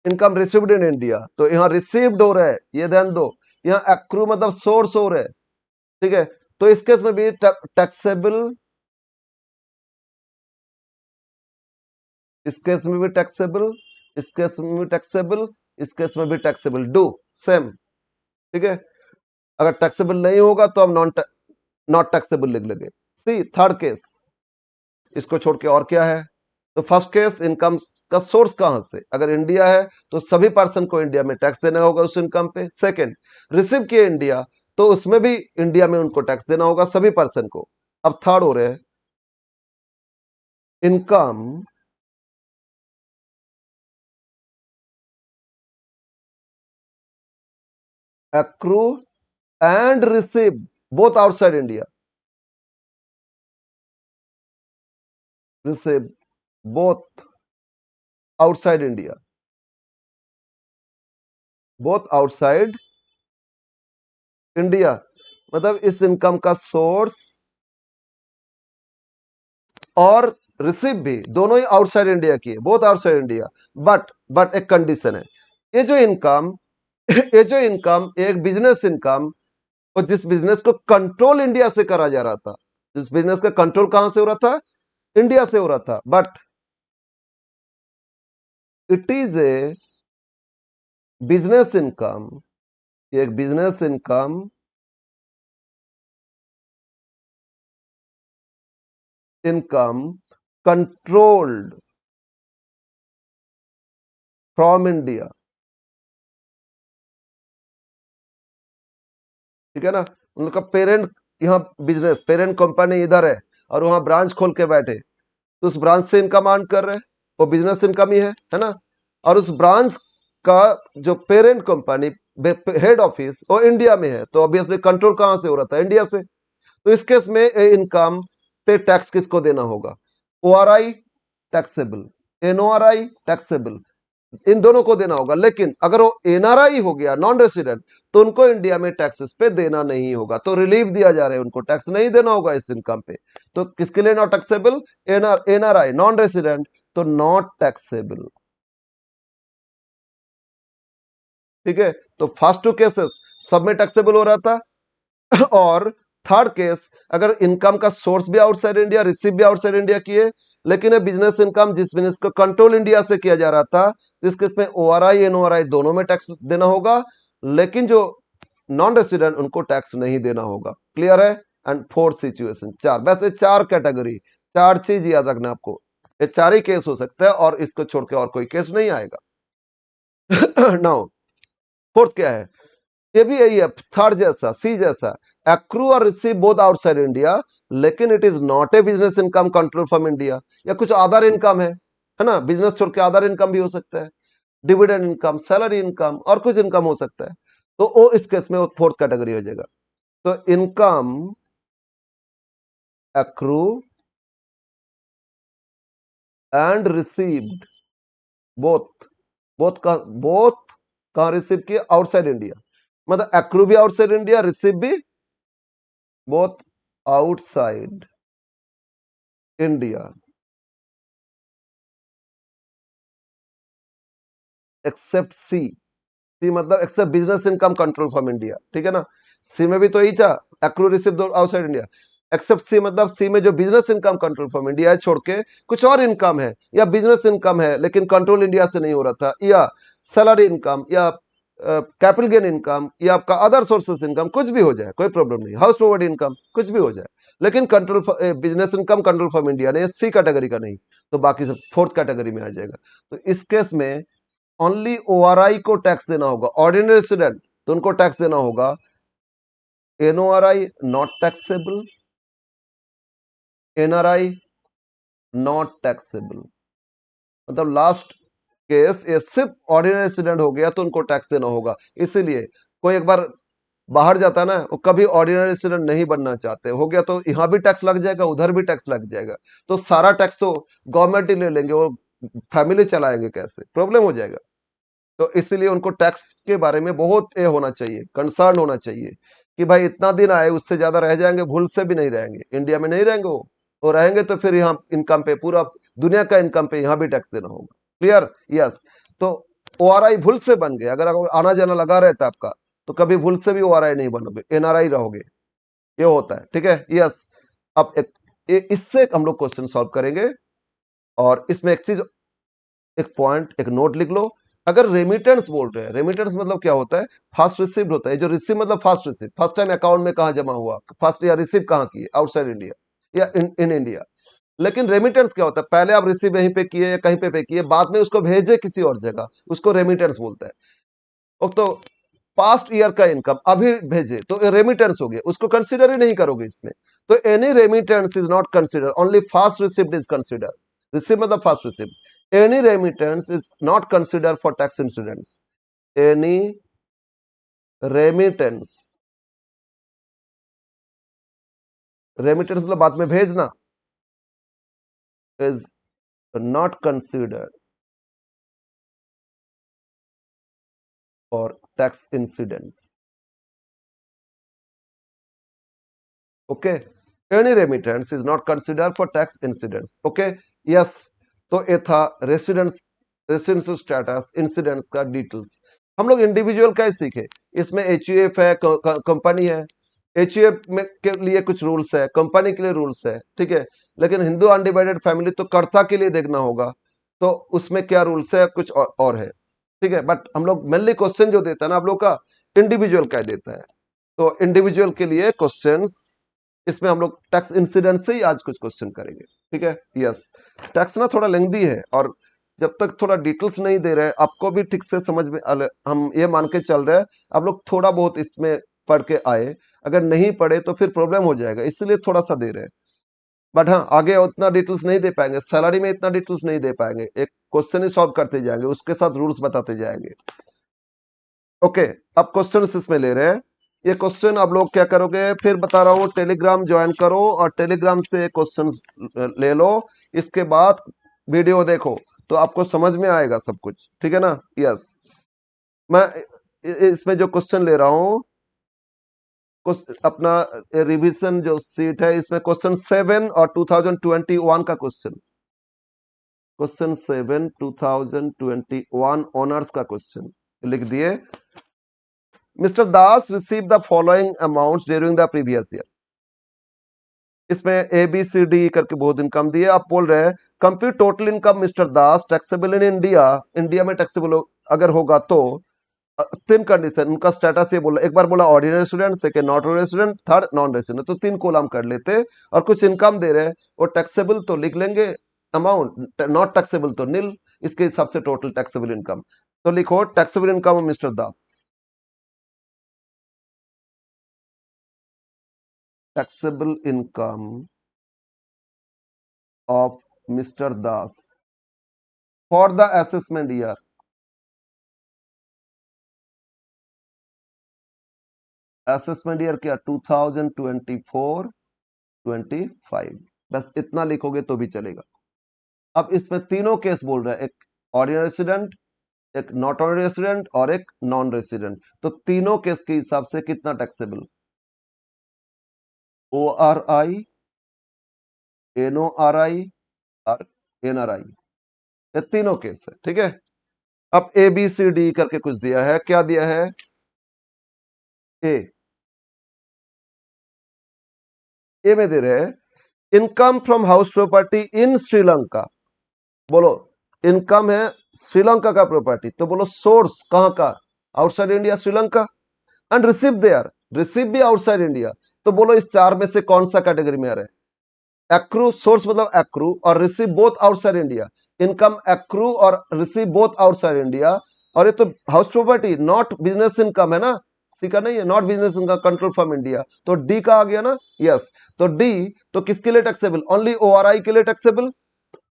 Income received in India, तो यहां रिसीव्ड हो रहा है, ये ध्यान दो, यहां एक्रू मतलब सोर्स हो रहा है, ठीक है, तो इस केस में भी टैक्सेबल, इस केस में भी टैक्सेबल, इस केस में भी टैक्सेबल, इस केस में भी टैक्सेबल, डू सेम, ठीक है। अगर टैक्सेबल नहीं होगा तो हम नॉट टैक्सेबल लिख लेंगे। सी थर्ड केस, इसको छोड़ के और क्या है, तो फर्स्ट केस, इनकम का सोर्स कहां से, अगर इंडिया है तो सभी पर्सन को इंडिया में टैक्स देना होगा उस इनकम पे। सेकंड, रिसीव किए इंडिया, तो उसमें भी इंडिया में उनको टैक्स देना होगा सभी पर्सन को। अब थर्ड हो रहे हैं, income accrue and receive both outside India, receive both outside India, both outside India. मतलब इस इनकम का सोर्स और रिसीव भी दोनों ही आउटसाइड इंडिया की है, बोथ आउटसाइड इंडिया। बट एक कंडीशन है, ये जो इनकम ये जो इनकम एक बिजनेस इनकम, और जिस बिजनेस को कंट्रोल इंडिया से करा जा रहा था, जिस बिजनेस का कंट्रोल कहां से हो रहा था, इंडिया से हो रहा था, but it is a business income, एक business income income controlled from India, ठीक है ना। उनका पेरेंट यहाँ बिजनेस, पेरेंट कंपनी इधर है और वहां ब्रांच खोल के बैठे, तो उस ब्रांच से इनकम अर्न कर रहे हैं, वो बिजनेस इनकम ही है ना। और उस ब्रांच का जो पेरेंट कंपनी, हेड ऑफिस वो इंडिया में है, तो ऑब्वियसली कंट्रोल कहां से हो रहा था, इंडिया से। तो इस केस में इनकम पे टैक्स किसको देना होगा, ओआरआई टैक्सेबल, एनओआरआई टैक्सेबल, इन दोनों को देना होगा। लेकिन अगर वो एनआरआई हो गया, नॉन रेसिडेंट, तो उनको इंडिया में टैक्सेस पे देना नहीं होगा, तो रिलीफ दिया जा रहा है, उनको टैक्स नहीं देना होगा इस इनकम पे। तो किसके लिए not taxable, NRI non resident, तो नॉट टैक्सेबल, ठीक है। तो फर्स्ट टू केसेस सब में टैक्सेबल हो रहा था और थर्ड केस, अगर इनकम का सोर्स भी आउटसाइड इंडिया, रिसीव भी आउटसाइड इंडिया किए, लेकिन ये बिजनेस इनकम जिस बिजनेस को कंट्रोल इंडिया से किया जा रहा था, जिस केस में ओआरआई एनओआरआई दोनों में टैक्स देना होगा, लेकिन जो नॉन रेसिडेंट उनको टैक्स नहीं देना होगा। क्लियर है। एंड फोर्थ सिचुएशन, चार, वैसे चार कैटेगरी, चार चीज याद रखना आपको, ये चार ही केस हो सकता है और इसको छोड़ के और कोई केस नहीं आएगा। नाउ फोर्थ क्या है, ये भी यही है, थर्ड जैसा, सी जैसा, एक्रू और रिसीव बोथ आउटसाइड इंडिया, लेकिन it is not a business income control from India, या कुछ अदर इनकम है ना, बिजनेस छोड़ के अदर इनकम भी हो सकता है, डिविडेंड इनकम, सैलरी इनकम, और कुछ इनकम हो सकता है, तो वो इस केस में वो फोर्थ कैटेगरी हो जाएगा। तो income accrue and received, both, both कहां रिसीव किए, आउटसाइड इंडिया, मतलब एक्रू भी आउटसाइड इंडिया, रिसीव भी both outside India, except C, C मतलब except business income control from India, ठीक है ना। सी में भी तो यही था, एक्रू रिसीव दो आउटसाइड इंडिया, एक्सेप्ट सी मतलब सी में जो business income control from India है छोड़ के कुछ और इनकम है, या बिजनेस इनकम है लेकिन कंट्रोल इंडिया से नहीं हो रहा था, या सैलरी इनकम, या कैपिटल गेन इनकम, या आपका अदर सोर्सेस इनकम, कुछ भी हो जाए, कोई प्रॉब्लम नहीं, हाउस प्रोवर्टी इनकम, कुछ भी हो जाए, लेकिन control business income control from India ने, सी कैटेगरी का नहीं, तो बाकी सब फोर्थ कैटेगरी में आ जाएगा। तो इस केस में ओनली ओआरआई को टैक्स देना होगा, ऑर्डिनरी रेसिडेंट तो उनको टैक्स देना होगा, NORI not taxable, NRI not taxable, मतलब लास्ट केस ये सिर्फ ऑर्डिनरी रेसिडेंट हो गया तो उनको टैक्स देना होगा। इसीलिए कोई एक बार बाहर जाता है ना, वो कभी ऑर्डिनरी रेसिडेंट नहीं बनना चाहते, हो गया तो यहाँ भी टैक्स लग जाएगा, उधर भी टैक्स लग जाएगा, तो सारा टैक्स तो गवर्नमेंट ही ले लेंगे, वो फैमिली चलाएंगे कैसे, प्रॉब्लम हो जाएगा। तो इसलिए उनको टैक्स के बारे में बहुत ये होना चाहिए, कंसर्न होना चाहिए कि भाई इतना दिन आए, उससे ज्यादा रह जाएंगे, भूल से भी नहीं रहेंगे, इंडिया में नहीं रहेंगे वो रहेंगे तो फिर यहाँ इनकम पे, पूरा दुनिया का इनकम पे यहाँ भी टैक्स देना होगा। Clear, yes. तो ओआरआई भूल से बन गए, अगर आना जाना लगा रहता आपका, तो कभी भूल से भी ओआरआई नहीं बनोगे, एनआरआई रहोगे, ये होता है, ठीक है, यस। अब इससे हम लोग क्वेश्चन सॉल्व करेंगे, और इसमें एक चीज, एक पॉइंट, एक नोट लिख लो। अगर रेमिटेंस बोल रहे हैं, रेमिटेंस मतलब क्या होता है, फास्ट रिसीव्ड होता है, जो रिसीव मतलब fast receive, first time account में कहां जमा हुआ, फास्ट, या रिसीव कहां किए, आउटसाइड इंडिया या इन इंडिया। लेकिन रेमिटेंस क्या होता है, पहले आप रिसीव यहीं पे किए या कहीं पे किए, बाद में उसको भेजे किसी और जगह, उसको रेमिटेंस बोलता है। और तो पास्ट ईयर का इनकम अभी भेजे तो रेमिटेंस हो गया, उसको कंसीडर ही नहीं करोगे इसमें। तो any remittance is not consider, only first received is consider, receive मतलब first received, any remittance is not consider for tax incidents, any remittance, remittance मतलब बाद में भेजना, is not considered for tax incidents, okay, any remittance is not consider for tax incidents. Okay, yes, तो ये था residential status incidents का details. हम लोग इंडिविजुअल का ही सीखे। इसमें एचयूएफ है, कंपनी है, एचयूएफ में के लिए कुछ रूल्स है, कंपनी के लिए रूल्स है, ठीक है। लेकिन हिंदू अनडिवाइडेड फैमिली तो कर्ता के लिए देखना होगा, तो उसमें क्या रूल्स है, कुछ और है, ठीक है। बट हम लोग मेनली क्वेश्चन जो देता है ना आप लोग का, इंडिविजुअल का देता है। तो इंडिविजुअल के लिए क्वेश्चंस, इसमें हम लोग टैक्स इंसिडेंट से ही आज कुछ क्वेश्चन करेंगे, ठीक है। यस, टैक्स ना थोड़ा लेंथी है, और जब तक थोड़ा डिटेल्स नहीं दे रहे आपको भी ठीक से समझ में हम ये मान के चल रहे हैं आप लोग थोड़ा बहुत इसमें पढ़ के आए। अगर नहीं पढ़े तो फिर प्रॉब्लम हो जाएगा, इसलिए थोड़ा सा दे रहे हैं। बट हाँ, आगे उतना डिटेल्स नहीं दे पाएंगे, सैलरी में इतना डिटेल्स नहीं दे पाएंगे, एक क्वेश्चन ही सॉल्व करते जाएंगे, उसके साथ रूल्स बताते जाएंगे। ओके, अब क्वेश्चन इसमें ले रहे हैं। ये क्वेश्चन आप लोग क्या करोगे, फिर बता रहा हूँ, टेलीग्राम ज्वाइन करो और टेलीग्राम से क्वेश्चन ले लो, इसके बाद वीडियो देखो तो आपको समझ में आएगा सब कुछ, ठीक है ना। यस, मैं इसमें जो क्वेश्चन ले रहा हूँ, अपना रिवीजन जो सीट है, इसमें क्वेश्चन 7 और 2021 का क्वेश्चन 7 2021 ऑनर्स का क्वेश्चन लिख दिए। Mister Das receive the following amounts during the previous year. इसमें ए बी सी डी करके बहुत इनकम दिए। आप बोल रहे हैं compute total income mister Das taxable in India, India में टैक्सेबल अगर होगा तो तीन कंडीशन, उनका स्टेटस ये बोला, एक बार बोला ordinary student, second not resident, third non resident, तो तीन कॉलम कर लेते और कुछ इनकम दे रहे हैं, वो टैक्सेबल तो लिख लेंगे अमाउंट, नॉट टैक्सेबल तो नील, इसके हिसाब से टोटल टैक्सेबल इनकम। तो लिखो taxable income mister Das, taxable income of mister Das for the assessment year, assessment year क्या 2024-25, बस इतना लिखोगे तो भी चलेगा। अब इसमें तीनों केस बोल रहा है, एक ऑर्डिनरी रेसिडेंट, एक नॉट ऑर्डिनरी रेसिडेंट और एक नॉन रेसिडेंट, तो तीनों केस के हिसाब से कितना taxable, O R I, N O R I और एन आर आई, ये तीनों केस है, ठीक है। अब ए बी सी डी करके कुछ दिया है, क्या दिया है, ए में दे रहे हैं income from house property in Sri Lanka. बोलो इनकम है श्रीलंका का प्रॉपर्टी, तो बोलो सोर्स कहां का, outside India Sri Lanka, and receive there, receive भी आउटसाइड इंडिया, तो बोलो इस चार में से कौन सा कैटेगरी में आ रहा है। एक्रू, सोर्स मतलब एक्रू और receive both outside India, income accrue और रिसीव बोथ आउटसाइड इंडिया, और ये तो house property not business income है ना, सी का नहीं है, not business income control from India, तो डी का आ गया ना। यस, तो डी तो किसके लिए टैक्सेबल, ओनली ओआरआई के लिए टैक्सेबल,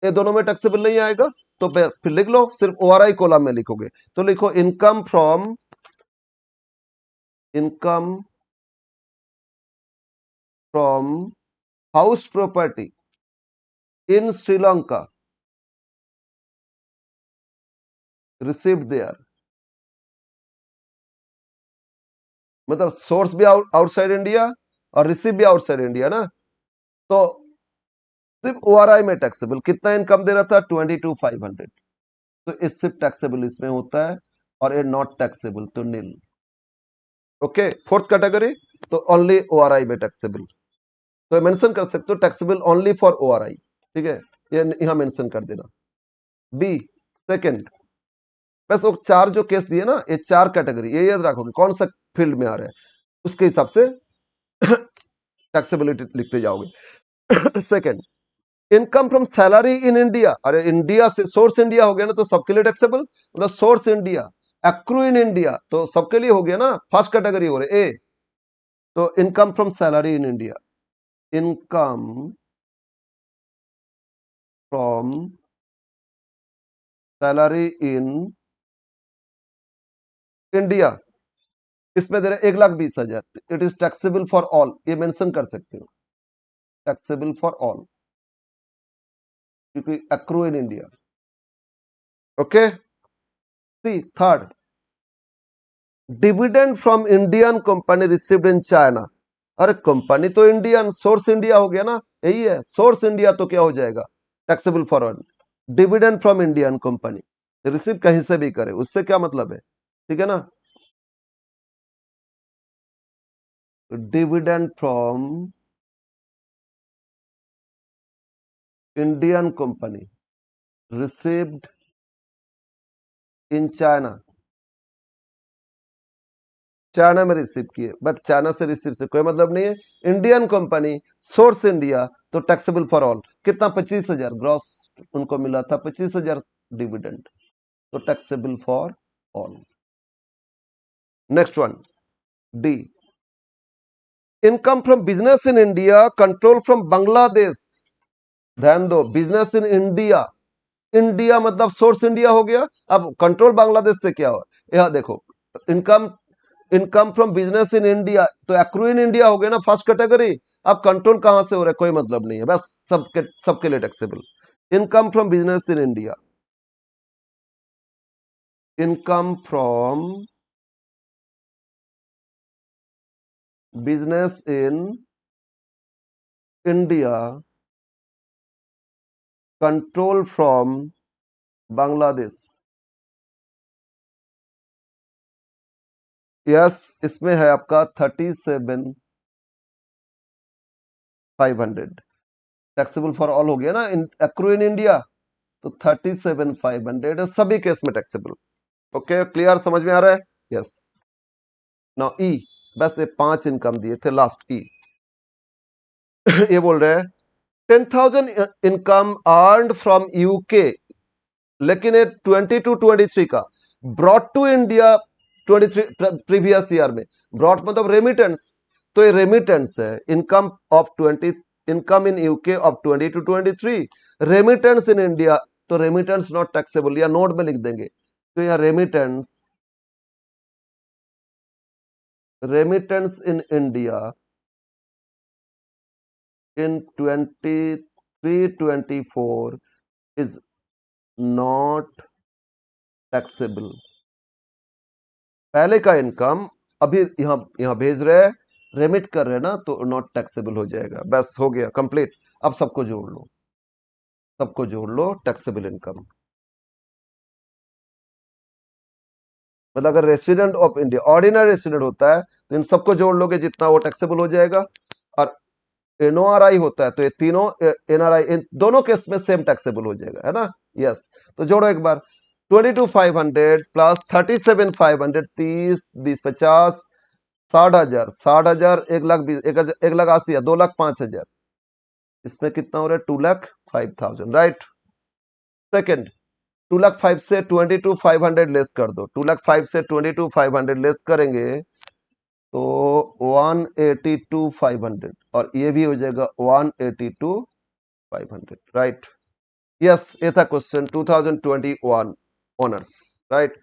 ये दोनों में टैक्सेबल नहीं आएगा, तो फिर लिख लो, सिर्फ ओआरआई कॉलम में लिखोगे, तो लिखो income from house property in Sri Lanka received there, मतलब सोर्स भी आउटसाइड इंडिया और रिसीव भी आउटसाइड इंडिया ना, तो सिर्फ ओआरआई में टैक्सेबल कितना इनकम दे रहा था 22,500, तो इस सिर्फ टैक्सेबल इसमें होता है, और ये नॉट टैक्सेबल तो नील। ओके, फोर्थ कैटेगरी तो ओनली ओआरआई में टैक्सेबल, तो मेंशन कर सकते हो टैक्सेबल ओनली फॉर ओआरआई, ठीक है, ये यहां मेंशन कर देना। बी सेकंड, बस वो चार जो केस दिए ना, ये चार कैटेगरी, ये याद रखोगे कौन सा फील्ड में आ रहा है, उसके हिसाब से टैक्सेबिलिटी लिखते जाओगे। Second, income from salary in India, अरे इंडिया से सोर्स इंडिया हो गया ना, तो सबके लिए टैक्सेबल, मतलब source India, accrue in India, तो सबके लिए हो गया ना, फर्स्ट कैटेगरी हो रहे ए, तो income from salary in India, income from salary in India, इसमें दे रहे 1,20,000, it is taxable for all, ये मेंशन कर सकते हो, टैक्सेबल फॉर ऑल, क्योंकि accrue in India. Okay, C third, dividend from Indian company received in China, अरे company तो इंडियन, सोर्स इंडिया हो गया ना, यही है सोर्स इंडिया, तो क्या हो जाएगा taxable for dividend from Indian company, receive कहीं से भी करे, उससे क्या मतलब है, ठीक है ना। Dividend from Indian company received in China, China में रिसीव किए, बट चाइना से रिसीव से कोई मतलब नहीं है, इंडियन कंपनी सोर्स इंडिया, तो टैक्सेबल फॉर ऑल, कितना 25,000 ग्रॉस उनको मिला था, 25,000 डिविडेंड, तो taxable for all. Next one D, income from business in India control from Bangladesh, ध्यान दो बिजनेस इन इंडिया, इंडिया मतलब सोर्स इंडिया हो गया, अब कंट्रोल बांग्लादेश से क्या हो, यह देखो income, income from business in India, तो एक्रू इन इंडिया हो गया ना फर्स्ट कैटेगरी, अब कंट्रोल कहां से हो रहा है कोई मतलब नहीं है, बस सबके लिए taxable. Income from business in India, income from business in India control from Bangladesh, yes इसमें है आपका 37,500, टैक्सेबल फॉर ऑल हो गया ना, एक्रू इन इंडिया, तो 37,500 सभी केस में टैक्सेबल। ओके क्लियर, समझ में आ रहा है, यस। नाउ ई, बस ये 5 इनकम दिए थे लास्ट ई। ये बोल रहे हैं 10,000 इनकम अर्नड फ्रॉम यूके, लेकिन ये 22-23 का brought to India 23 previous year में, ब्रॉड मतलब रेमिटेंस, तो ये रेमिटेंस है, income of 20, income in UK of 22-23, remittance in India, तो रेमिटेंस नॉट टैक्सेबल, या नोट में लिख देंगे, तो यह remittance, remittance in India in 23-24 is not taxable, पहले का इनकम अभी यहां यहां भेज रहे हैं, रेमिट कर रहे हैं ना, तो नॉट टैक्सेबल हो जाएगा, बस हो गया कंप्लीट। अब सबको जोड़ लो, सबको जोड़ लो, टैक्सेबल इनकम मतलब अगर resident of India ordinary resident होता है तो इन सबको जोड़ लोगे जितना वो टैक्सेबल हो जाएगा, और एनओआरआई होता है तो ये तीनों एनआरआई, इन दोनों केस में सेम टैक्सेबल हो जाएगा, है ना, यस। तो जोड़ो एक बार, 22,500 प्लस 37,500, 30 20 50, 60,000, 60,000, 1,20,000, 1,80,000, 2,05,000, इसमें कितना हो रहा है 2,05,000, राइट। सेकेंड 2,05,000 से 22,500 लेस कर दो, 2,05,000 से 22,500 लेस करेंगे तो 182,500, और ये भी हो जाएगा 182,500, राइट, यस। ये था क्वेश्चन 2021 ऑनर्स, राइट।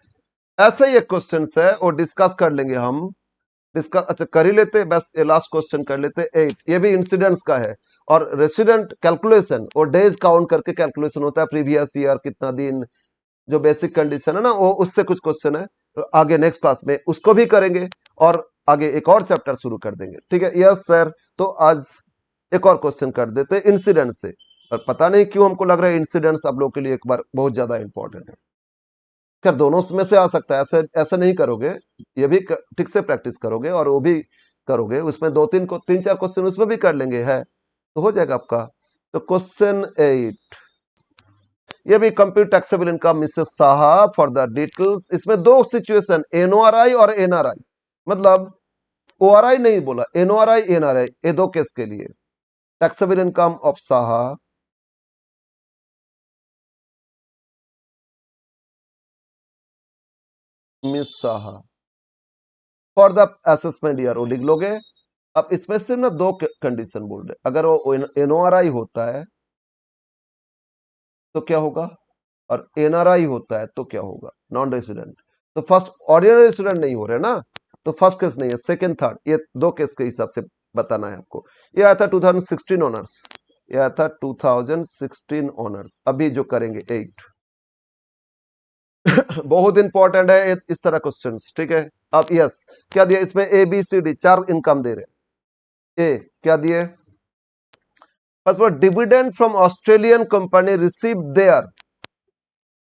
ऐसा ही एक क्वेश्चन है और डिस्कस कर लेंगे हम, डिस्कस अच्छा कर ही लेते, बस ये लास्ट क्वेश्चन कर लेते 8, ये भी इंसिडेंट्स का है, और रेसिडेंट कैलकुलेशन और डेज काउंट करके कैलकुलेशन होता है, प्रीवियस ईयर कितना दिन, जो बेसिक कंडीशन है ना वो, उससे कुछ क्वेश्चन है, तो आगे नेक्स्ट क्लास में उसको भी करेंगे, और आगे एक और चैप्टर शुरू कर देंगे, ठीक है, यस सर। तो आज एक और क्वेश्चन कर देते इंसिडेंट से, और पता नहीं क्यों हमको लग रहा है इंसिडेंट्स आप लोग के लिए एक बार बहुत ज्यादा इंपॉर्टेंट है, खैर दोनों में से आ सकता है, ऐसे ऐसे नहीं करोगे, ये भी ठीक से प्रैक्टिस करोगे और वो भी करोगे, उसमें 3-4 क्वेश्चन उसमें भी कर लेंगे, है तो हो जाएगा आपका। तो क्वेश्चन 8, ये भी compute taxable income Mrs Saha for the details, इसमें दो सिचुएशन एनओआरआई और एनआरआई, मतलब ओआरआई नहीं बोला, एनओआरआई एनआरआई, ये दो केस के लिए taxable income of Saha miss Saha for the assessment year, वो लिख लोगे। अब इसमें सिर्फ ना दो कंडीशन बोल रहे, अगर वो एनओआरआई होता है तो क्या होगा, और एनआरआई होता है तो क्या होगा, नॉन रेसिडेंट, तो फर्स्ट ऑर्डिनरी रेसिडेंट नहीं हो रहे ना, तो फर्स्ट केस नहीं है, सेकंड थर्ड, ये दो केस के हिसाब से बताना है आपको। ये आया था 2016 ऑनर्स, ये आया था 2016 ऑनर्स, अभी जो करेंगे 8 बहुत इंपॉर्टेंट है इस तरह क्वेश्चंस, ठीक है। अब यस क्या दिया इसमें, A B C D 4 income दे रहे, ए क्या दिए, फर्स्ट बार dividend from Australian company receive there,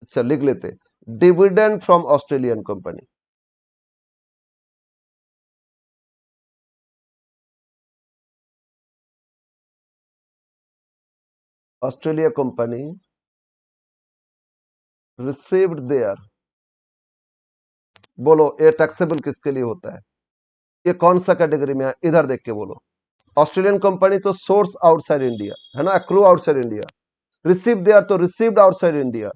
अच्छा लिख लेते, dividend from Australian company, Australia company received there, बोलो ये टैक्सेबल किसके लिए होता है, ये कौन सा कैटेगरी में है, इधर देख के बोलो। ऑस्ट्रेलियन कंपनी तो सोर्स आउटसाइड इंडिया है ना, accrue outside India, receive there तो रिसीव्ड आउटसाइड इंडिया,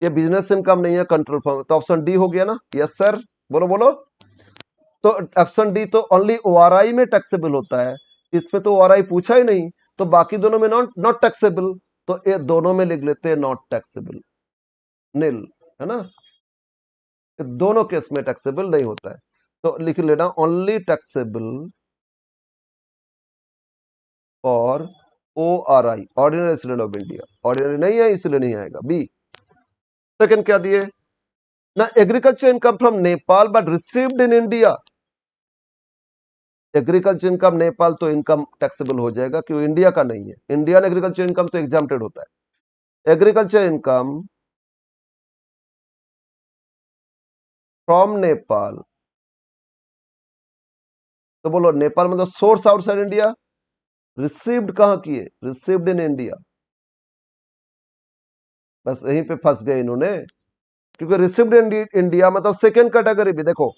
ये बिजनेस इनकम नहीं है, कंट्रोल फॉर्म, तो ऑप्शन डी हो गया ना, यस सर, बोलो बोलो। तो ऑप्शन डी तो ओनली ओआरआई में टैक्सेबल होता है, इसमें तो ओआरआई पूछा ही नहीं, तो बाकी दोनों में नॉट नॉट टैक्सेबल, तो ये दोनों में लिख लेते हैं नॉट टैक्सेबल, नील, है ना, ये दोनों केस में टैक्सेबल नहीं होता है, तो लिख लेना only taxable for ORI, ordinary resident of India, ordinary नहीं है इसलिए नहीं आएगा, बी। सेकंड क्या दिए ना, agriculture income from Nepal but received in India, agriculture income Nepal तो इनकम टैक्सेबल हो जाएगा क्योंकि इंडिया का नहीं है, इंडियन एग्रीकल्चर इनकम तो एग्जाम्प्टेड होता है, एग्रीकल्चर इनकम फ्रॉम नेपाल, तो बोलो नेपाल मतलब सोर्स आउटसाइड इंडिया, रिसीव्ड कहां किए, रिसीव्ड इन इंडिया, बस यहीं पे फंस गए इन्होंने, क्योंकि रिसीव्ड इन इंडिया मतलब सेकेंड कैटेगरी भी देखो,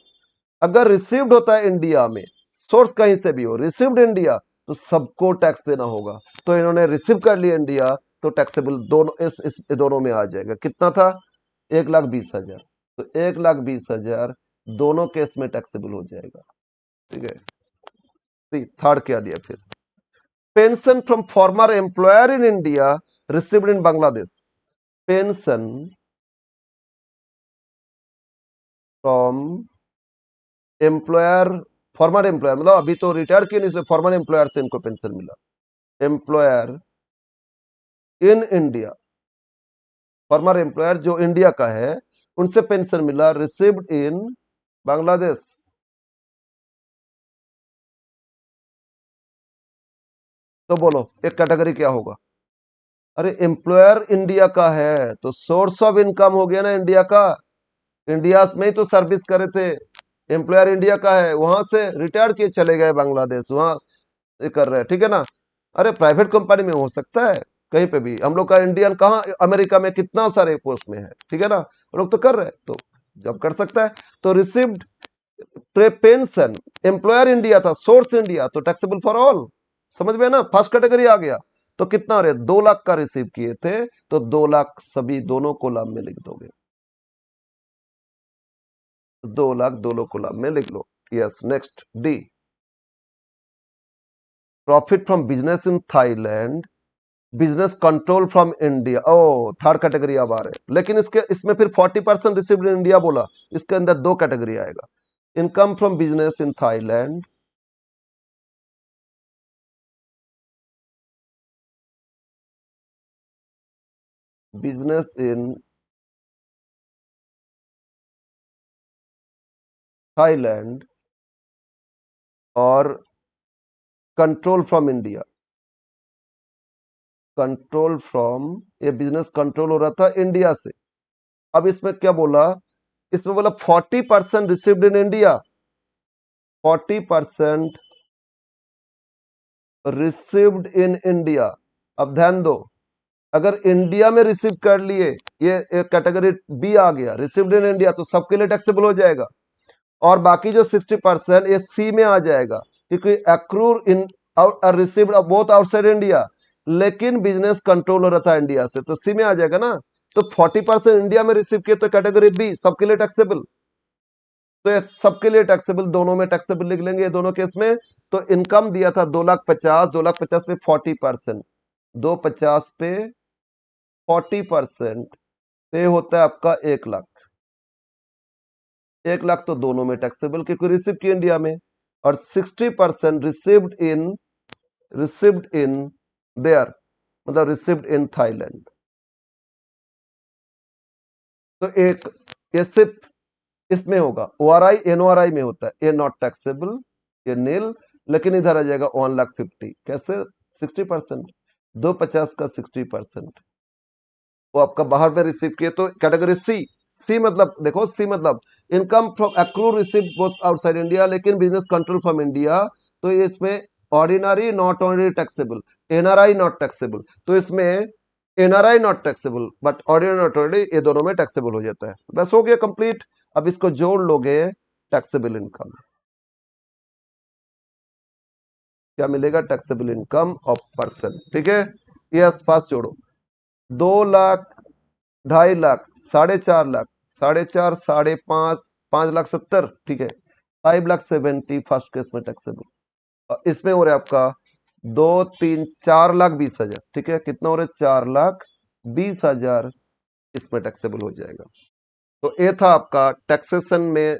अगर रिसीव्ड होता है इंडिया में, सोर्स कहीं से भी हो, रिसीव्ड इंडिया तो सबको टैक्स देना होगा, तो इन्होंने रिसीव कर लिया इंडिया, तो टैक्सेबल दोनों इस दोनों में आ जाएगा, कितना था 1,20,000, तो 1,20,000 दोनों केस में टैक्सेबल हो जाएगा, ठीक है। थर्ड क्या दिया फिर, pension from farmer employer in India received in Bangladesh, pension from employer, farmer employer मतलब अभी तो रिटायर किए नहीं, इसलिए फॉर्मर एम्प्लॉयर से इनको पेंशन मिला, employer in India, farmer employer जो इंडिया का है उनसे पेंशन मिला, रिसीव्ड इन बांग्लादेश, तो बोलो एक कैटेगरी क्या होगा, अरे एम्प्लॉयर इंडिया का है तो सोर्स ऑफ इनकम हो गया ना इंडिया का, इंडिया में ही तो सर्विस करे थे, एम्प्लॉयर इंडिया का है, वहां से रिटायर किए चले गए बांग्लादेश, वहां ये कर रहे हैं, ठीक है ना, अरे प्राइवेट कंपनी में हो सकता है कहीं पे भी, हम लोग का इंडियन कहाँ अमेरिका में कितना सारे पोस्ट में है, ठीक है ना, हम लोग तो कर रहे हैं, तो जब कर सकता है, तो रिसीव्ड पेंशन एम्प्लॉयर इंडिया था, सोर्स इंडिया, तो टैक्सेबल फॉर ऑल, समझ में ना, फर्स्ट कैटेगरी आ गया, तो कितना रे 2 लाख का रिसीव किए थे, तो 2 लाख सभी दोनों कॉलम में लिख दोगे, 2 लाख दोनों कॉलम में लिख लो, yes. Next D, profit from business in Thailand, business control from India, ओ थर्ड कैटेगरी अब आ रहे, लेकिन इसके इसमें फिर 40% रिसीव्ड इन इंडिया बोला, इसके अंदर दो कैटेगरी आएगा, income from business in Thailand, business in Thailand और control from India, control from, ये बिजनेस कंट्रोल हो रहा था इंडिया से, अब इसमें क्या बोला, इसमें बोला 40% received in India, 40% received in India, अब ध्यान दो, अगर इंडिया में रिसीव कर लिए, ये एक कैटेगरी बी आ गया, रिसीव्ड इन इंडिया, तो सबके लिए टैक्सेबल हो जाएगा, और बाकी जो 60% ये सी में आ जाएगा, क्योंकि एक्रूड इन रिसीव्ड बोथ आउटसाइड इंडिया, लेकिन बिजनेस कंट्रोल हो रहा था इंडिया से, तो सी में आ जाएगा ना, तो 40% इंडिया में रिसीव किए तो कैटेगरी बी सबके लिए टैक्सेबल, तो ये सबके लिए टैक्सेबल, दोनों में टैक्सेबल लिख लेंगे दोनों केस में, तो इनकम दिया था 2,50,000, 2,50,000 पे 40%, 250 पे 40%, तो ये होता है आपका 1 लाख, 1 लाख तो दोनों में टैक्सेबल क्योंकि रिसीव की इंडिया में, और 60% रिसीव्ड इन देयर मतलब रिसीव्ड इन थाईलैंड, तो एक ये सिर्फ इसमें होगा, ओआरआई एनओआरआई में होता है, ये नॉट टैक्सेबल, ये नील, लेकिन इधर आ जाएगा 1,50,000। कैसे? 60%, 250 का 60%, वो आपका बाहर में रिसीव किए तो कैटेगरी सी। सी मतलब देखो, सी मतलब income from accrue receive both outside India लेकिन बिजनेस कंट्रोल फ्रॉम इंडिया, तो इसमें ordinary not ordinary taxable, NRI not taxable, तो इसमें NRI not taxable but ordinary not ordinary ये दोनों में टैक्सेबल हो जाता है। बस हो गया कंप्लीट। अब इसको जोड़ लोगे, टैक्सेबल इनकम क्या मिलेगा? Taxable income of person. ठीक है, यस फास्ट जोड़ो। 2 लाख, 2.5 लाख, 4.5 लाख, 4.5, 5.5, 5,70,000। ठीक है, 5,70,000 फर्स्ट केस में टैक्सेबल। इसमें हो रहा है आपका 2, 3, 4,20,000। ठीक है, कितना हो रहा है? 4,20,000 इसमें टैक्सेबल हो जाएगा। तो ये था आपका टैक्सेशन में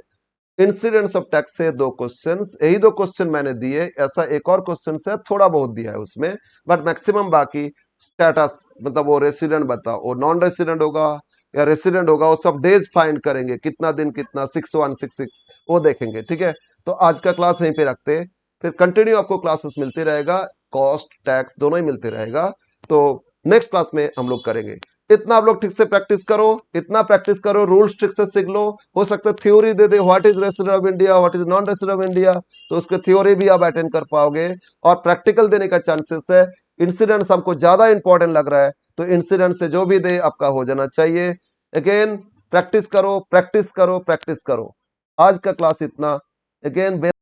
इंसिडेंट्स ऑफ टैक्स से 2 क्वेश्चंस। यही 2 क्वेश्चन मैंने दिए, ऐसा एक और क्वेश्चन है थोड़ा बहुत दिया है उसमें, बट मैक्सिमम बाकी स्टेटस मतलब वो रेसिडेंट बताओ, वो नॉन रेसिडेंट होगा या रेसिडेंट होगा, वो सब डेज फाइंड करेंगे, कितना दिन कितना, 6166 वो देखेंगे। ठीक है, तो आज का क्लास यहीं पे रखते हैं, फिर कंटिन्यू आपको क्लासेस मिलती रहेगा, कॉस्ट टैक्स दोनों ही मिलते रहेगा। तो नेक्स्ट क्लास में हम लोग करेंगे। इतना आप लोग ठीक से प्रैक्टिस करो, इतना प्रैक्टिस करो, रूल्स ठीक से सीख लो। हो सकता है theory they they, what is resident of India, what is non resident of India, तो उसके थ्योरी भी आप अटेंड कर पाओगे और प्रैक्टिकल देने का चांसेस है। इंसिडेंट्स हमको ज्यादा इंपॉर्टेंट लग रहा है, तो इंसिडेंट से जो भी दे आपका हो जाना चाहिए। अगेन प्रैक्टिस करो, प्रैक्टिस करो, प्रैक्टिस करो। आज का क्लास इतना। अगेन